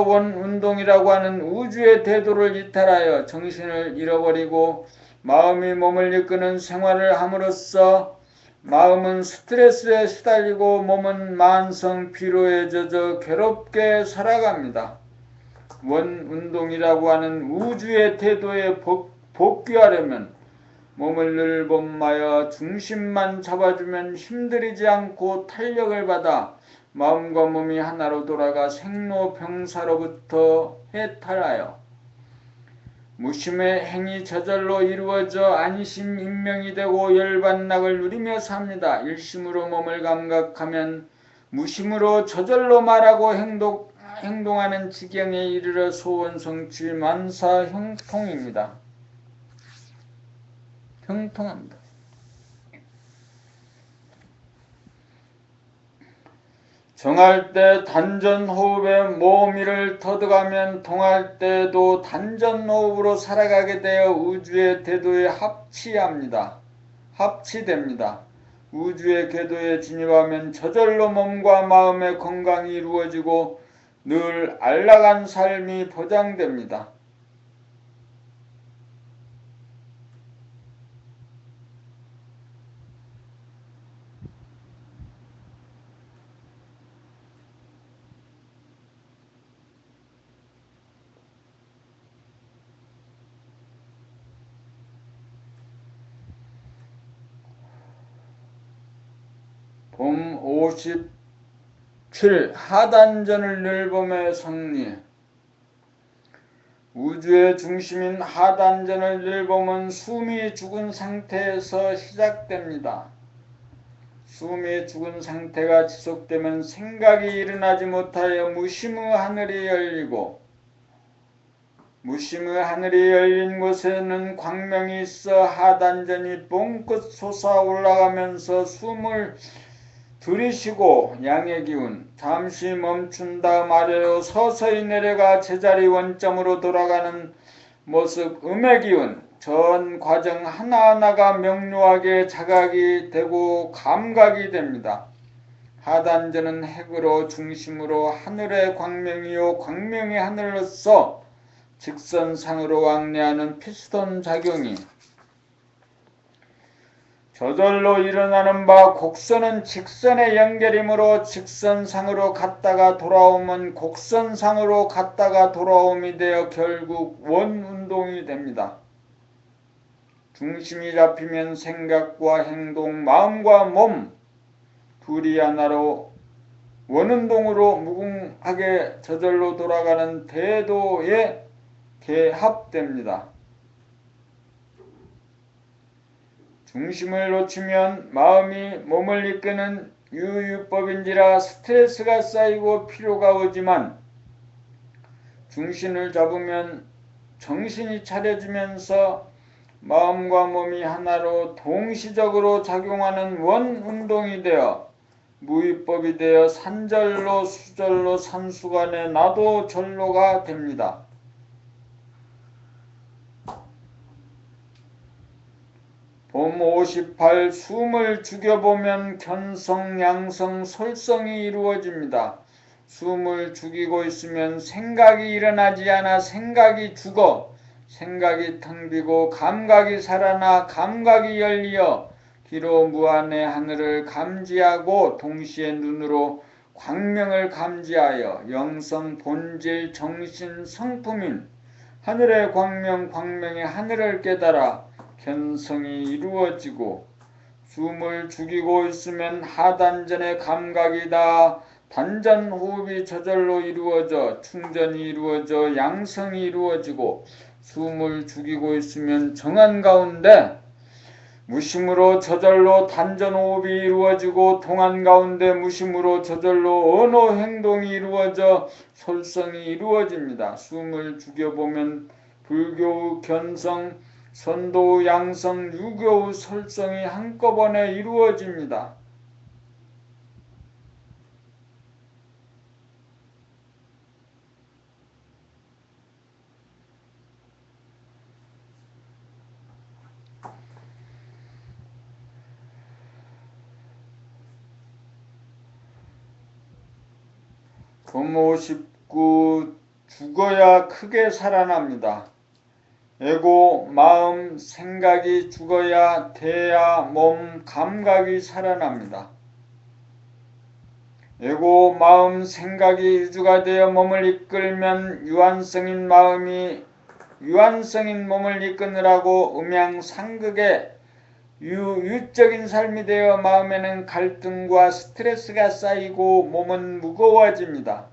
원운동이라고 하는 우주의 대도를 이탈하여 정신을 잃어버리고 마음이 몸을 이끄는 생활을 함으로써 마음은 스트레스에 시달리고 몸은 만성 피로에 젖어 괴롭게 살아갑니다. 원운동이라고 하는 우주의 태도에 복귀하려면 몸을 늘 봄마여 중심만 잡아주면 힘들이지 않고 탄력을 받아 마음과 몸이 하나로 돌아가 생로병사로부터 해탈하여 무심의 행위 저절로 이루어져 안심인명이 되고 열반락을 누리며 삽니다. 일심으로 몸을 감각하면 무심으로 저절로 말하고 행동하는 지경에 이르러 소원 성취 만사 형통합니다. 정할 때 단전호흡에 모미를 터득하면 동할 때도 단전호흡으로 살아가게 되어 우주의 태도에 합치됩니다. 우주의 궤도에 진입하면 저절로 몸과 마음의 건강이 이루어지고 늘 안락한 삶이 보장됩니다. 봄 57 하단전을 늘봄의 성리. 우주의 중심인 하단전을 늘봄은 숨이 죽은 상태에서 시작됩니다. 숨이 죽은 상태가 지속되면 생각이 일어나지 못하여 무심의 하늘이 열리고, 무심의 하늘이 열린 곳에는 광명이 있어 하단전이 뽕끝 솟아올라가면서 숨을 들이쉬고 양의 기운, 잠시 멈춘 다음 아래로 서서히 내려가 제자리 원점으로 돌아가는 모습, 음의 기운, 전 과정 하나하나가 명료하게 자각이 되고 감각이 됩니다. 하단전은 핵으로 중심으로 하늘의 광명이요 광명의 하늘로서 직선상으로 왕래하는 피스톤 작용이, 저절로 일어나는 바 곡선은 직선의 연결이므로 직선상으로 갔다가 돌아오면 곡선상으로 갔다가 돌아옴이 되어 결국 원운동이 됩니다. 중심이 잡히면 생각과 행동, 마음과 몸 둘이 하나로 원운동으로 무궁하게 저절로 돌아가는 대도에 개합됩니다. 중심을 놓치면 마음이 몸을 이끄는 유유법인지라 스트레스가 쌓이고 피로가 오지만, 중심을 잡으면 정신이 차려지면서 마음과 몸이 하나로 동시적으로 작용하는 원운동이 되어 무위법이 되어 산절로 수절로 산수간에 나도 절로가 됩니다. 봄 58 숨을 죽여보면 견성, 양성, 솔성이 이루어집니다. 숨을 죽이고 있으면 생각이 일어나지 않아 생각이 죽어 생각이 텅 비고 감각이 살아나 감각이 열리어 기로 무한의 하늘을 감지하고 동시에 눈으로 광명을 감지하여 영성, 본질, 정신, 성품인 하늘의 광명, 광명의 하늘을 깨달아 견성이 이루어지고, 숨을 죽이고 있으면 하단전의 감각이다. 단전 호흡이 저절로 이루어져 충전이 이루어져 양성이 이루어지고, 숨을 죽이고 있으면 정한 가운데 무심으로 저절로 단전 호흡이 이루어지고, 동안 가운데 무심으로 저절로 언어 행동이 이루어져 솔성이 이루어집니다. 숨을 죽여보면 불교의 견성, 선도의 양성, 유교의 설성이 한꺼번에 이루어집니다. 봄 59 죽어야 크게 살아납니다. 에고, 마음, 생각이 죽어야 대야, 몸, 감각이 살아납니다. 에고, 마음, 생각이 유주가 되어 몸을 이끌면 유한성인 마음이 유한성인 몸을 이끄느라고 음양상극의 유적인 삶이 되어 마음에는 갈등과 스트레스가 쌓이고 몸은 무거워집니다.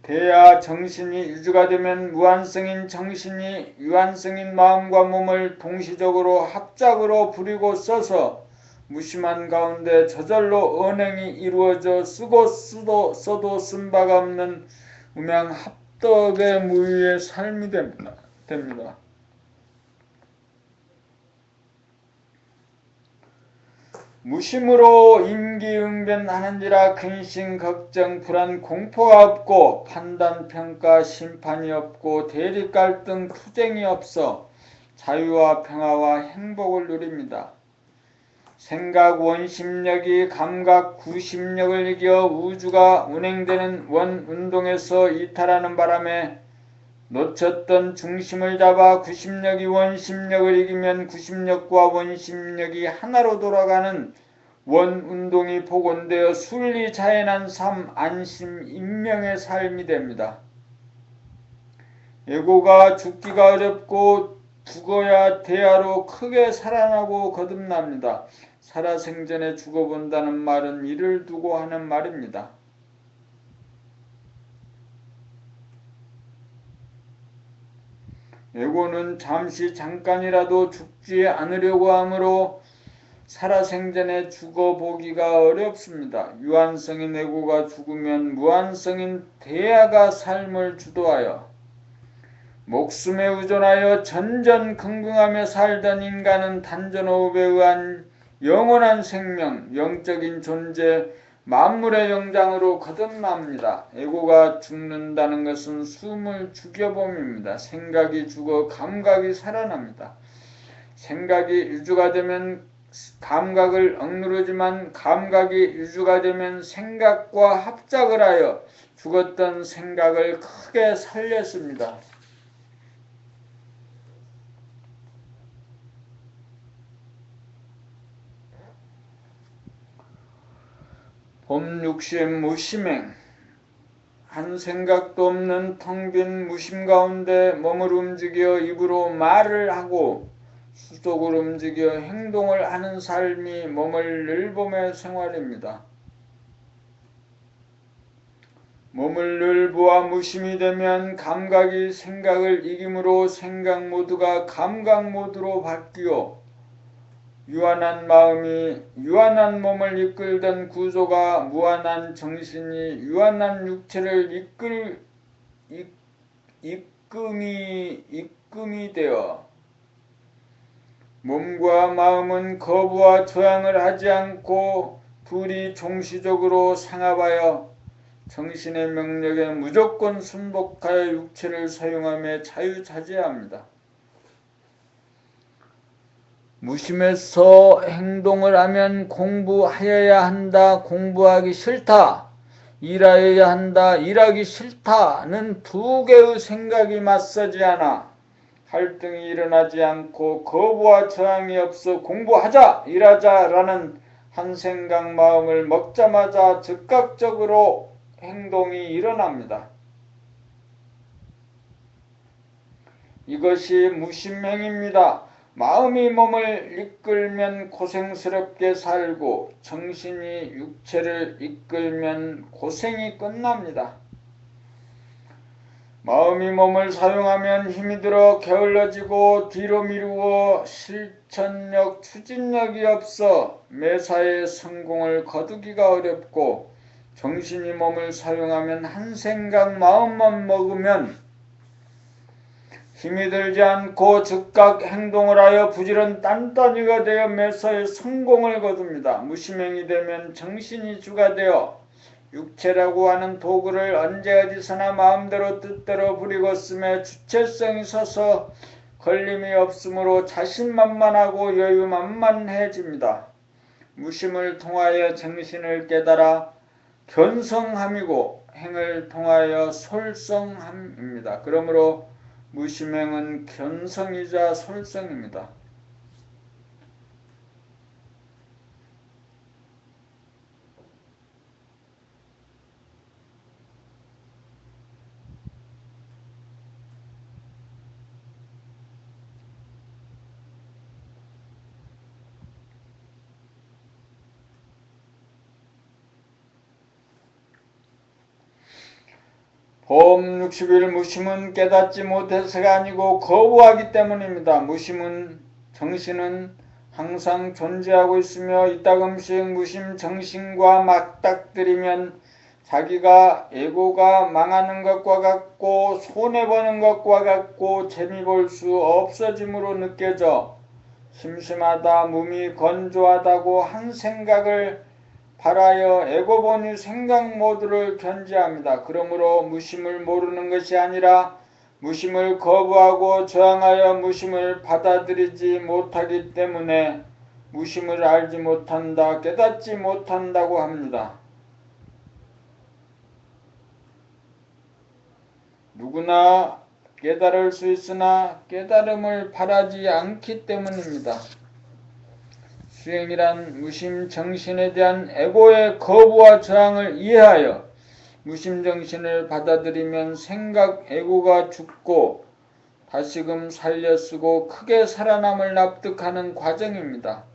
대야 정신이 유주가 되면 무한성인 정신이 유한성인 마음과 몸을 동시적으로 합작으로 부리고 써서 무심한 가운데 저절로 언행이 이루어져 쓰고 써도 쓴 바가 없는 음양 합덕의 무위의 삶이 됩니다. 무심으로 임기응변하는지라 근심, 걱정, 불안, 공포가 없고 판단, 평가, 심판이 없고 대립, 갈등, 투쟁이 없어 자유와 평화와 행복을 누립니다. 생각 원심력이 감각 구심력을 이겨 우주가 운행되는 원운동에서 이탈하는 바람에 놓쳤던 중심을 잡아 구심력이 원심력을 이기면 구심력과 원심력이 하나로 돌아가는 원운동이 복원되어 순리자연한 삶, 안심, 인명의 삶이 됩니다. 에고가 죽기가 어렵고 죽어야 대야로 크게 살아나고 거듭납니다. 살아생전에 죽어본다는 말은 이를 두고 하는 말입니다. 에고는 잠깐이라도 죽지 않으려고 하므로 살아생전에 죽어보기가 어렵습니다. 유한성인 에고가 죽으면 무한성인 대야가 삶을 주도하여 목숨에 의존하여 전전긍긍하며 살던 인간은 단전호흡에 의한 영원한 생명, 영적인 존재, 만물의 영장으로 거듭납니다. 에고가 죽는다는 것은 숨을 죽여봄입니다. 생각이 죽어 감각이 살아납니다. 생각이 유주가 되면 감각을 억누르지만 감각이 유주가 되면 생각과 합작을 하여 죽었던 생각을 크게 살렸습니다. 봄육심 무심행. 한 생각도 없는 텅 빈 무심 가운데 몸을 움직여 입으로 말을 하고 수속을 움직여 행동을 하는 삶이 몸을 늘봄의 생활입니다. 몸을 늘 보아 무심이 되면 감각이 생각을 이기므로 생각 모드가 감각 모드로 바뀌어 유한한 마음이 유한한 몸을 이끌던 구조가 무한한 정신이 유한한 육체를 이끔이 되어 몸과 마음은 거부와 저항을 하지 않고 둘이 동시적으로 상합하여 정신의 명령에 무조건 순복하여 육체를 사용하며 자유자재합니다. 무심해서 행동을 하면 공부하여야 한다, 공부하기 싫다, 일하여야 한다, 일하기 싫다는 두 개의 생각이 맞서지 않아 갈등이 일어나지 않고 거부와 저항이 없어 공부하자, 일하자라는 한 생각 마음을 먹자마자 즉각적으로 행동이 일어납니다. 이것이 무심행입니다. 마음이 몸을 이끌면 고생스럽게 살고 정신이 육체를 이끌면 고생이 끝납니다. 마음이 몸을 사용하면 힘이 들어 게을러지고 뒤로 미루어 실천력, 추진력이 없어 매사에 성공을 거두기가 어렵고 정신이 몸을 사용하면 한 생각 마음만 먹으면 힘이 들지 않고 즉각 행동을 하여 부지런 딴딴이가 되어 매사에 성공을 거둡니다. 무심행이 되면 정신이 주가 되어 육체라고 하는 도구를 언제 어디서나 마음대로 뜻대로 부리고 쓰며 주체성이 서서 걸림이 없으므로 자신만만하고 여유만만해집니다. 무심을 통하여 정신을 깨달아 견성함이고 행을 통하여 솔성함입니다. 그러므로 무심행은 견성이자 솔성입니다. 봄 60일 무심은 깨닫지 못해서가 아니고 거부하기 때문입니다. 정신은 항상 존재하고 있으며 이따금씩 무심 정신과 맞닥뜨리면 자기가 에고가 망하는 것과 같고 손해보는 것과 같고 재미볼 수 없어짐으로 느껴져 심심하다, 몸이 건조하다고 한 생각을 발하여 에고본이 생각 모두를 견지합니다. 그러므로 무심을 모르는 것이 아니라 무심을 거부하고 저항하여 무심을 받아들이지 못하기 때문에 무심을 알지 못한다, 깨닫지 못한다고 합니다. 누구나 깨달을 수 있으나 깨달음을 바라지 않기 때문입니다. 수행이란 무심 정신에 대한 에고의 거부와 저항을 이해하여 무심 정신을 받아들이면 생각 에고가 죽고 다시금 살려 쓰고 크게 살아남을 납득하는 과정입니다.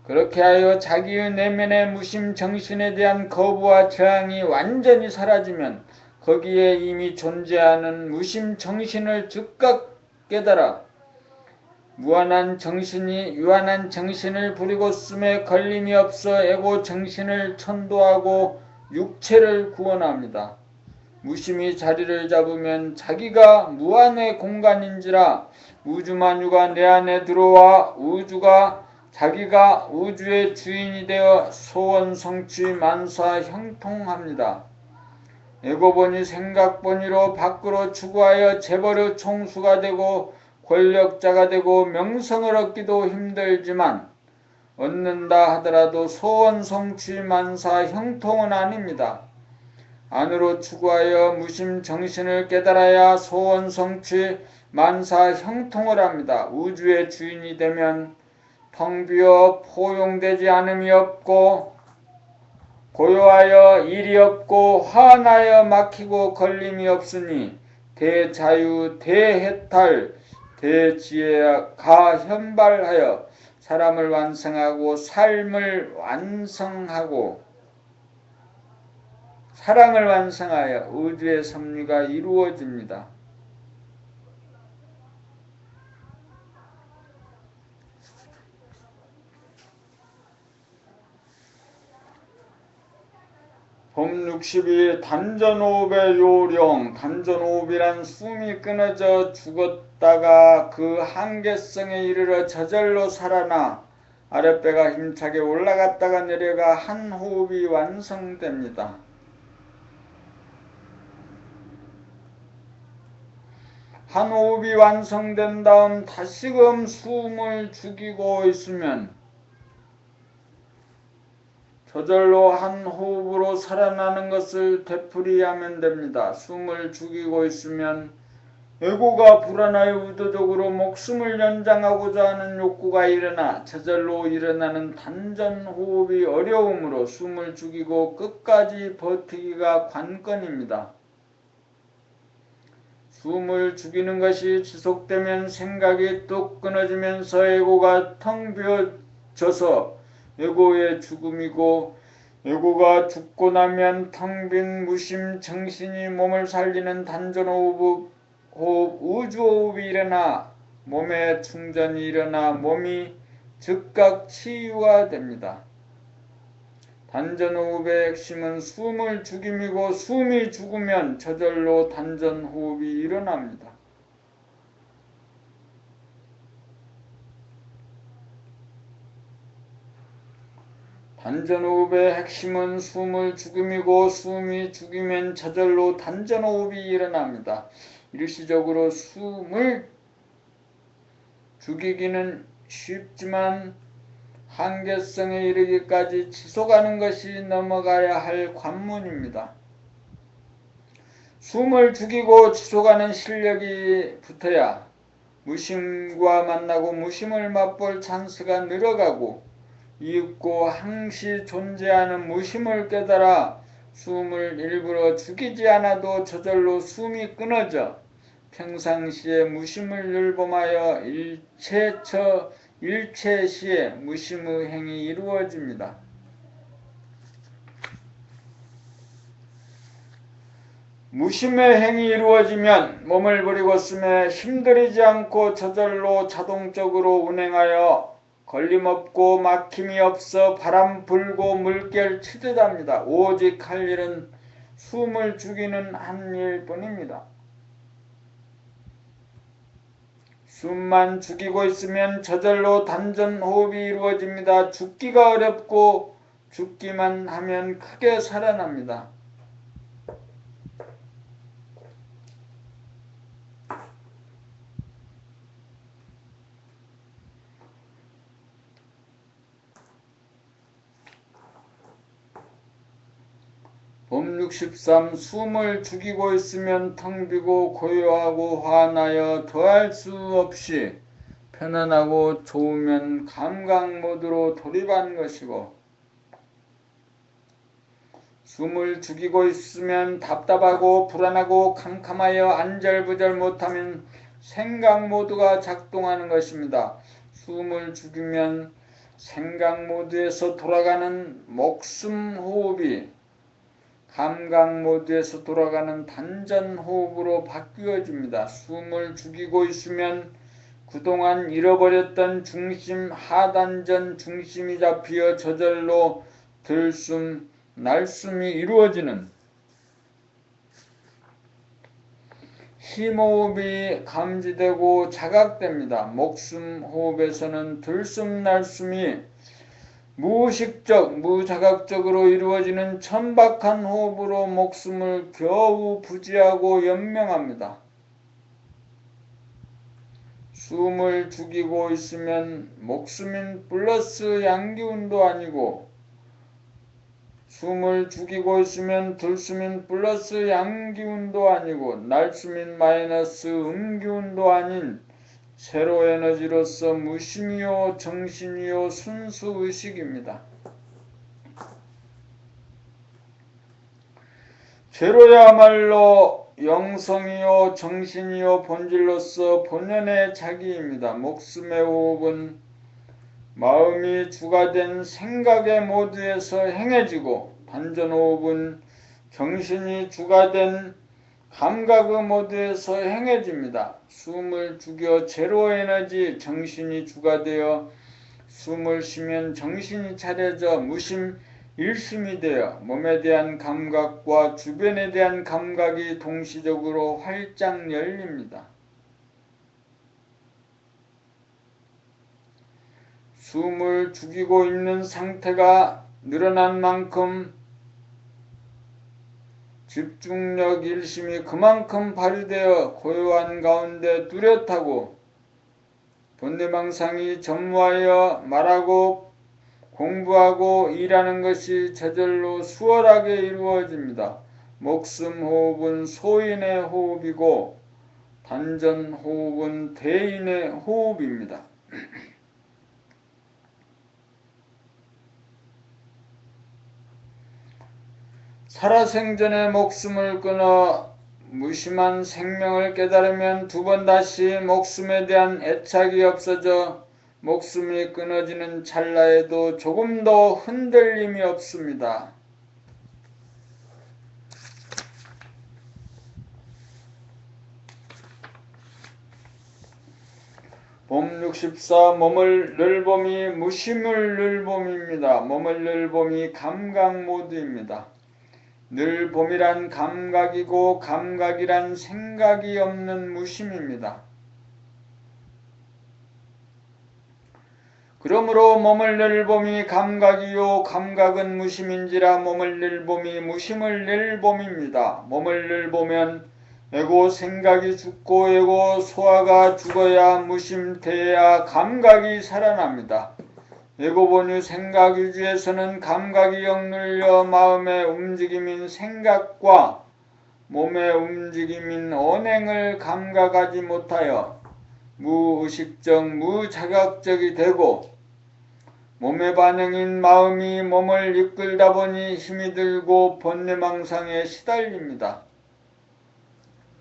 그렇게 하여 자기의 내면의 무심 정신에 대한 거부와 저항이 완전히 사라지면 거기에 이미 존재하는 무심 정신을 즉각 깨달아 유한한 정신을 부리고 숨에 걸림이 없어 에고 정신을 천도하고 육체를 구원합니다. 무심히 자리를 잡으면 자기가 무한의 공간인지라 우주만유가 내 안에 들어와 자기가 우주의 주인이 되어 소원 성취 만사 형통합니다. 에고본이 생각본이로 밖으로 추구하여 재벌의 총수가 되고 권력자가 되고 명성을 얻기도 힘들지만 얻는다 하더라도 소원 성취 만사 형통은 아닙니다. 안으로 추구하여 무심 정신을 깨달아야 소원 성취 만사 형통을 합니다. 우주의 주인이 되면 텅 비어 포용되지 않음이 없고 고요하여 일이 없고 화나여 막히고 걸림이 없으니 대자유 대해탈 대지혜가 현발하여 사람을 완성하고 삶을 완성하고 사랑을 완성하여 우주의 섭리가 이루어집니다. 봄 62 단전호흡의 요령. 단전호흡이란 숨이 끊어져 죽었다가 그 한계성에 이르러 저절로 살아나 아랫배가 힘차게 올라갔다가 내려가 한 호흡이 완성됩니다. 한 호흡이 완성된 다음 다시금 숨을 죽이고 있으면 저절로 한 호흡으로 살아나는 것을 되풀이하면 됩니다. 숨을 죽이고 있으면 에고가 불안하여 의도적으로 목숨을 연장하고자 하는 욕구가 일어나 저절로 일어나는 단전호흡이 어려우므로 숨을 죽이고 끝까지 버티기가 관건입니다. 숨을 죽이는 것이 지속되면 생각이 뚝 끊어지면서 에고가 텅 비어져서 에고의 죽음이고 에고가 죽고 나면 텅 빈 무심 정신이 몸을 살리는 단전호흡 우주호흡이 일어나 몸의 충전이 일어나 몸이 즉각 치유가 됩니다. 단전호흡의 핵심은 숨을 죽임이고 숨이 죽으면 저절로 단전호흡이 일어납니다. 단전호흡의 핵심은 숨을 죽임이고 숨이 죽이면 저절로 단전호흡이 일어납니다. 일시적으로 숨을 죽이기는 쉽지만 한계성에 이르기까지 지속하는 것이 넘어가야 할 관문입니다. 숨을 죽이고 지속하는 실력이 붙어야 무심과 만나고 무심을 맛볼 찬스가 늘어가고 이윽고 항시 존재하는 무심을 깨달아 숨을 일부러 죽이지 않아도 저절로 숨이 끊어져 평상시에 무심을 늘봄하여 일체시에 무심의 행이 이루어집니다. 무심의 행이 이루어지면 몸을 부리고 숨에 힘들이지 않고 저절로 자동적으로 운행하여 걸림없고 막힘이 없어 바람 불고 물결 치듯 합니다. 오직 할 일은 숨을 죽이는 한 일뿐입니다. 숨만 죽이고 있으면 저절로 단전호흡이 이루어집니다. 죽기가 어렵고 죽기만 하면 크게 살아납니다. 봄 63 숨을 죽이고 있으면 텅 비고 고요하고 화나여 더할 수 없이 편안하고 좋으면 감각 모드로 돌입한 것이고 숨을 죽이고 있으면 답답하고 불안하고 캄캄하여 안절부절 못하면 생각 모드가 작동하는 것입니다. 숨을 죽이면 생각 모드에서 돌아가는 목숨 호흡이 감각 모드에서 돌아가는 단전 호흡으로 바뀌어집니다. 숨을 죽이고 있으면 그동안 잃어버렸던 중심, 하단전 중심이 잡히어 저절로 들숨, 날숨이 이루어지는 심호흡이 감지되고 자각됩니다. 목숨 호흡에서는 들숨, 날숨이 무의식적, 무자각적으로 이루어지는 천박한 호흡으로 목숨을 겨우 부지하고 연명합니다. 숨을 죽이고 있으면 목숨인 플러스 양기운도 아니고 숨을 죽이고 있으면 들숨인 플러스 양기운도 아니고 날숨인 마이너스 음기운도 아닌 세로 에너지로서 무심이요 정신이요 순수의식입니다. 제로야말로 영성이요 정신이요 본질로서 본연의 자기입니다. 목숨의 호흡은 마음이 주가 된 생각의 모드에서 행해지고 단전호흡은 정신이 주가 된 감각의 모드에서 행해집니다. 숨을 죽여 제로에너지 정신이 주가 되어 숨을 쉬면 정신이 차려져 무심 일심이 되어 몸에 대한 감각과 주변에 대한 감각이 동시적으로 활짝 열립니다. 숨을 죽이고 있는 상태가 늘어난 만큼 집중력 일심이 그만큼 발휘되어 고요한 가운데 뚜렷하고 본내망상이 전무하여 말하고 공부하고 일하는 것이 저절로 수월하게 이루어집니다. 목숨 호흡은 소인의 호흡이고 단전 호흡은 대인의 호흡입니다. 살아생전에 목숨을 끊어 무심한 생명을 깨달으면 두 번 다시 목숨에 대한 애착이 없어져 목숨이 끊어지는 찰나에도 조금도 흔들림이 없습니다. 봄 64 몸을 늘봄이 무심을 늘봄입니다. 몸을 늘봄이 감각 모드입니다. 늘봄이란 감각이고 감각이란 생각이 없는 무심입니다. 그러므로 몸을 늘봄이 감각이요 감각은 무심인지라 몸을 늘봄이 무심을 늘봄입니다. 몸을 늘보면 에고 생각이 죽고 에고 소화가 죽어야 무심 돼야 감각이 살아납니다. 에고본유 생각 유지에서는 감각이 억눌려 마음의 움직임인 생각과 몸의 움직임인 언행을 감각하지 못하여 무의식적 무자각적이 되고 몸의 반응인 마음이 몸을 이끌다 보니 힘이 들고 번뇌망상에 시달립니다.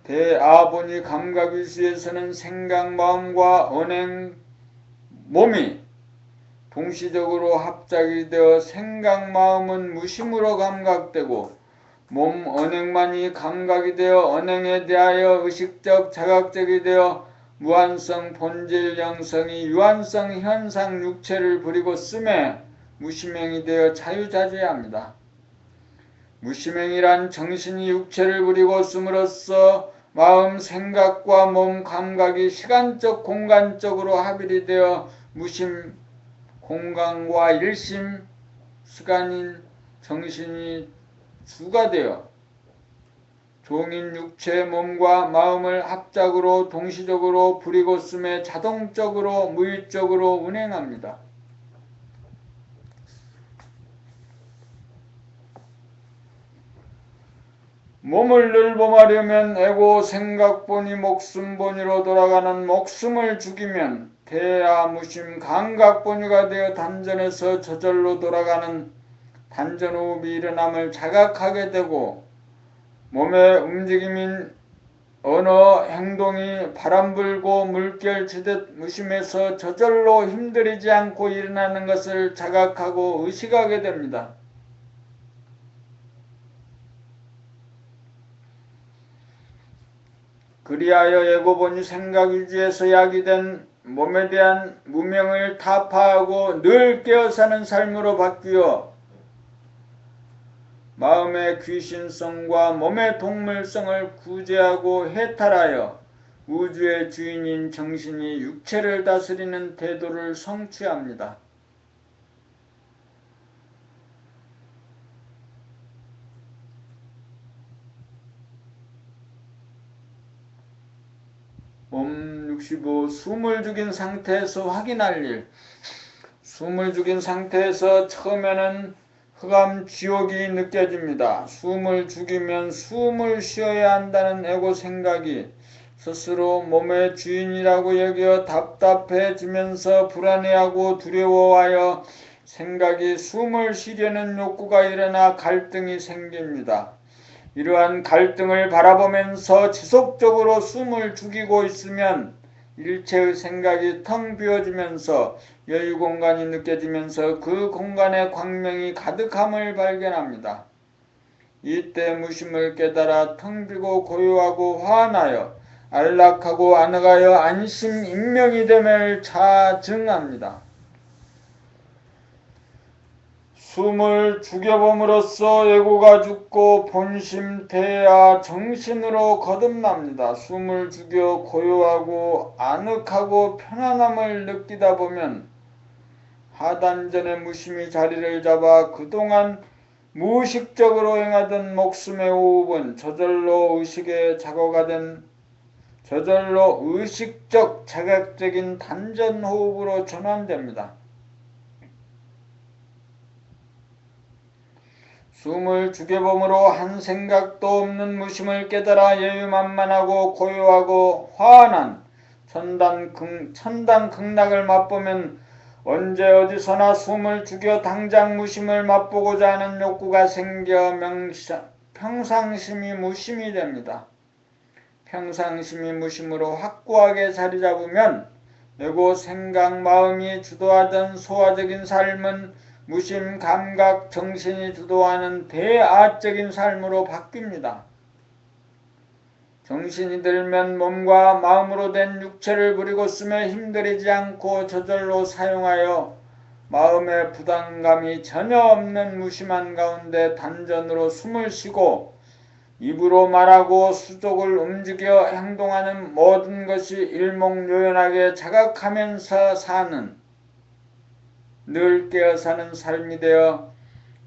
대아본유 감각 유지에서는 생각 마음과 언행 몸이 동시적으로 합작이 되어 생각 마음은 무심으로 감각되고 몸 언행만이 감각이 되어 언행에 대하여 의식적 자각적이 되어 무한성 본질 영성이 유한성 현상 육체를 부리고 쓰매 무심행이 되어 자유자재합니다. 무심행이란 정신이 육체를 부리고 씀으로써 마음 생각과 몸 감각이 시간적 공간적으로 합일이 되어 무심 공간과 일심 시간인 정신이 주가 되어 종인 육체 몸과 마음을 합작으로 동시적으로 부리고 쓰매 자동적으로 무의적으로 운행합니다. 몸을 늘봄하려면 에고 생각본이 목숨본위로 돌아가는 목숨을 죽이면 대아무심 감각본위가 되어 단전에서 저절로 돌아가는 단전호흡이 일어남을 자각하게 되고 몸의 움직임인 어느 행동이 바람 불고 물결 치듯 무심해서 저절로 힘들이지 않고 일어나는 것을 자각하고 의식하게 됩니다. 그리하여 예고본이 생각 위주에서 야기된 몸에 대한 무명을 타파하고 늘 깨어 사는 삶으로 바뀌어 마음의 귀신성과 몸의 동물성을 구제하고 해탈하여 우주의 주인인 정신이 육체를 다스리는 태도를 성취합니다. 몸 65. 숨을 죽인 상태에서 확인할 일. 숨을 죽인 상태에서 처음에는 흑암 지옥이 느껴집니다. 숨을 죽이면 숨을 쉬어야 한다는 에고 생각이 스스로 몸의 주인이라고 여겨 답답해지면서 불안해하고 두려워하여 생각이 숨을 쉬려는 욕구가 일어나 갈등이 생깁니다. 이러한 갈등을 바라보면서 지속적으로 숨을 죽이고 있으면 일체의 생각이 텅 비어지면서 여유 공간이 느껴지면서 그 공간에 광명이 가득함을 발견합니다. 이때 무심을 깨달아 텅 비고 고요하고 환하여 안락하고 안흑하여 안심 인명이 됨을 자증합니다. 숨을 죽여봄으로써 예고가 죽고 본심 태야 정신으로 거듭납니다. 숨을 죽여 고요하고 아늑하고 편안함을 느끼다 보면 하단전의 무심이 자리를 잡아 그동안 무의식적으로 행하던 목숨의 호흡은 저절로 의식적 자각적인 단전 호흡으로 전환됩니다. 숨을 죽여봄으로 한 생각도 없는 무심을 깨달아 여유만만하고 고요하고 환한 천당 극락을 맛보면 언제 어디서나 숨을 죽여 당장 무심을 맛보고자 하는 욕구가 생겨 평상심이 무심이 됩니다. 평상심이 무심으로 확고하게 자리 잡으면 에고 생각 마음이 주도하던 소화적인 삶은 무심 감각 정신이 주도하는 대아적인 삶으로 바뀝니다. 정신이 들면 몸과 마음으로 된 육체를 부리고 쓰며 힘들이지 않고 저절로 사용하여 마음의 부담감이 전혀 없는 무심한 가운데 단전으로 숨을 쉬고 입으로 말하고 수족을 움직여 행동하는 모든 것이 일목요연하게 자각하면서 사는 늘 깨어 사는 삶이 되어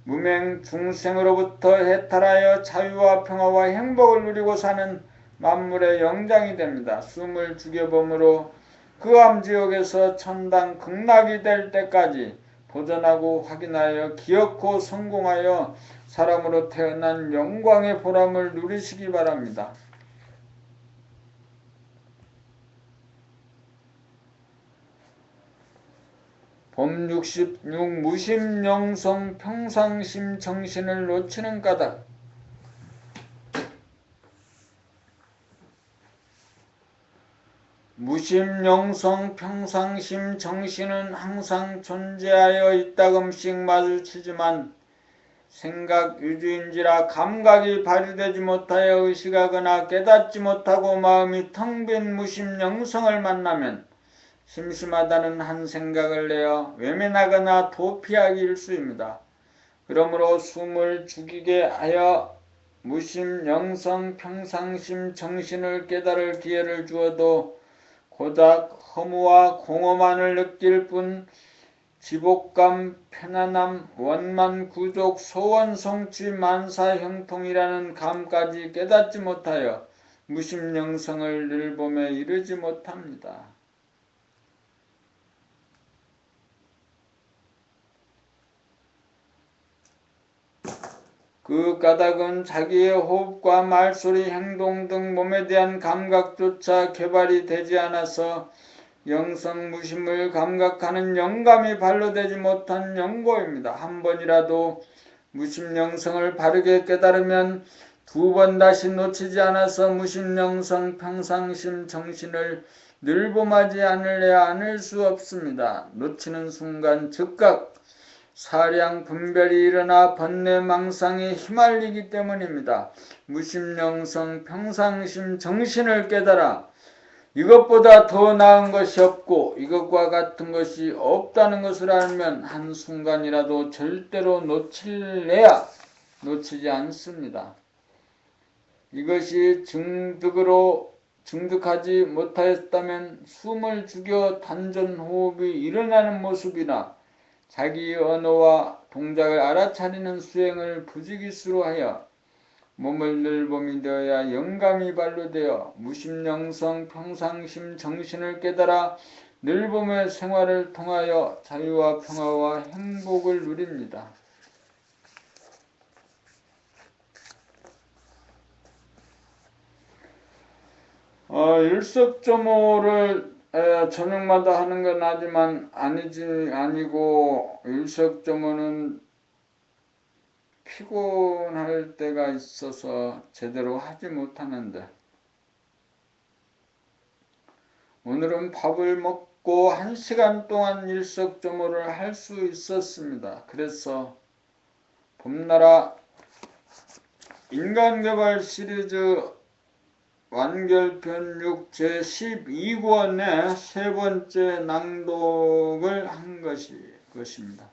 무명 중생으로부터 해탈하여 자유와 평화와 행복을 누리고 사는 만물의 영장이 됩니다. 숨을 죽여봄으로 그 암지옥에서 천당 극락이 될 때까지 도전하고 확인하여 기억고 성공하여 사람으로 태어난 영광의 보람을 누리시기 바랍니다. 봄 66. 무심영성 평상심 정신을 놓치는 까닭. 무심영성 평상심 정신은 항상 존재하여 있다금씩 마주치지만 생각 위주인지라 감각이 발휘되지 못하여 의식하거나 깨닫지 못하고 마음이 텅 빈 무심영성을 만나면 심심하다는 한 생각을 내어 외면하거나 도피하기 일쑤입니다. 그러므로 숨을 죽이게 하여 무심, 영성, 평상심, 정신을 깨달을 기회를 주어도 고작 허무와 공허만을 느낄 뿐 지복감, 편안함, 원만, 구족, 소원, 성취, 만사, 형통이라는 감까지 깨닫지 못하여 무심, 영성을 늘봄에 이르지 못합니다. 그 까닭은 자기의 호흡과 말소리, 행동 등 몸에 대한 감각조차 개발이 되지 않아서 영성무심을 감각하는 영감이 발로되지 못한 영고입니다. 한 번이라도 무심영성을 바르게 깨달으면 두 번 다시 놓치지 않아서 무심영성 평상심 정신을 늘봄하지 않으려 않을 수 없습니다. 놓치는 순간 즉각 사량 분별이 일어나 번뇌망상에 휘말리기 때문입니다. 무심영성 평상심 정신을 깨달아 이것보다 더 나은 것이 없고 이것과 같은 것이 없다는 것을 알면 한순간이라도 절대로 놓칠래야 놓치지 않습니다. 이것이 증득하지 못하였다면 숨을 죽여 단전호흡이 일어나는 모습이나 자기 언어와 동작을 알아차리는 수행을 부지기수로 하여 몸을 늘봄이 되어야 영감이 발로되어 무심영성 평상심 정신을 깨달아 늘봄의 생활을 통하여 자유와 평화와 행복을 누립니다. 일석조모를 저녁마다 하는 건 아니고 일석조모는 피곤할 때가 있어서 제대로 하지 못하는데 오늘은 밥을 먹고 1시간 동안 일석조모를 할 수 있었습니다. 그래서 봄나라 인간개발 시리즈 완결편 6 제12권의 세 번째 낭독을 한 것입니다.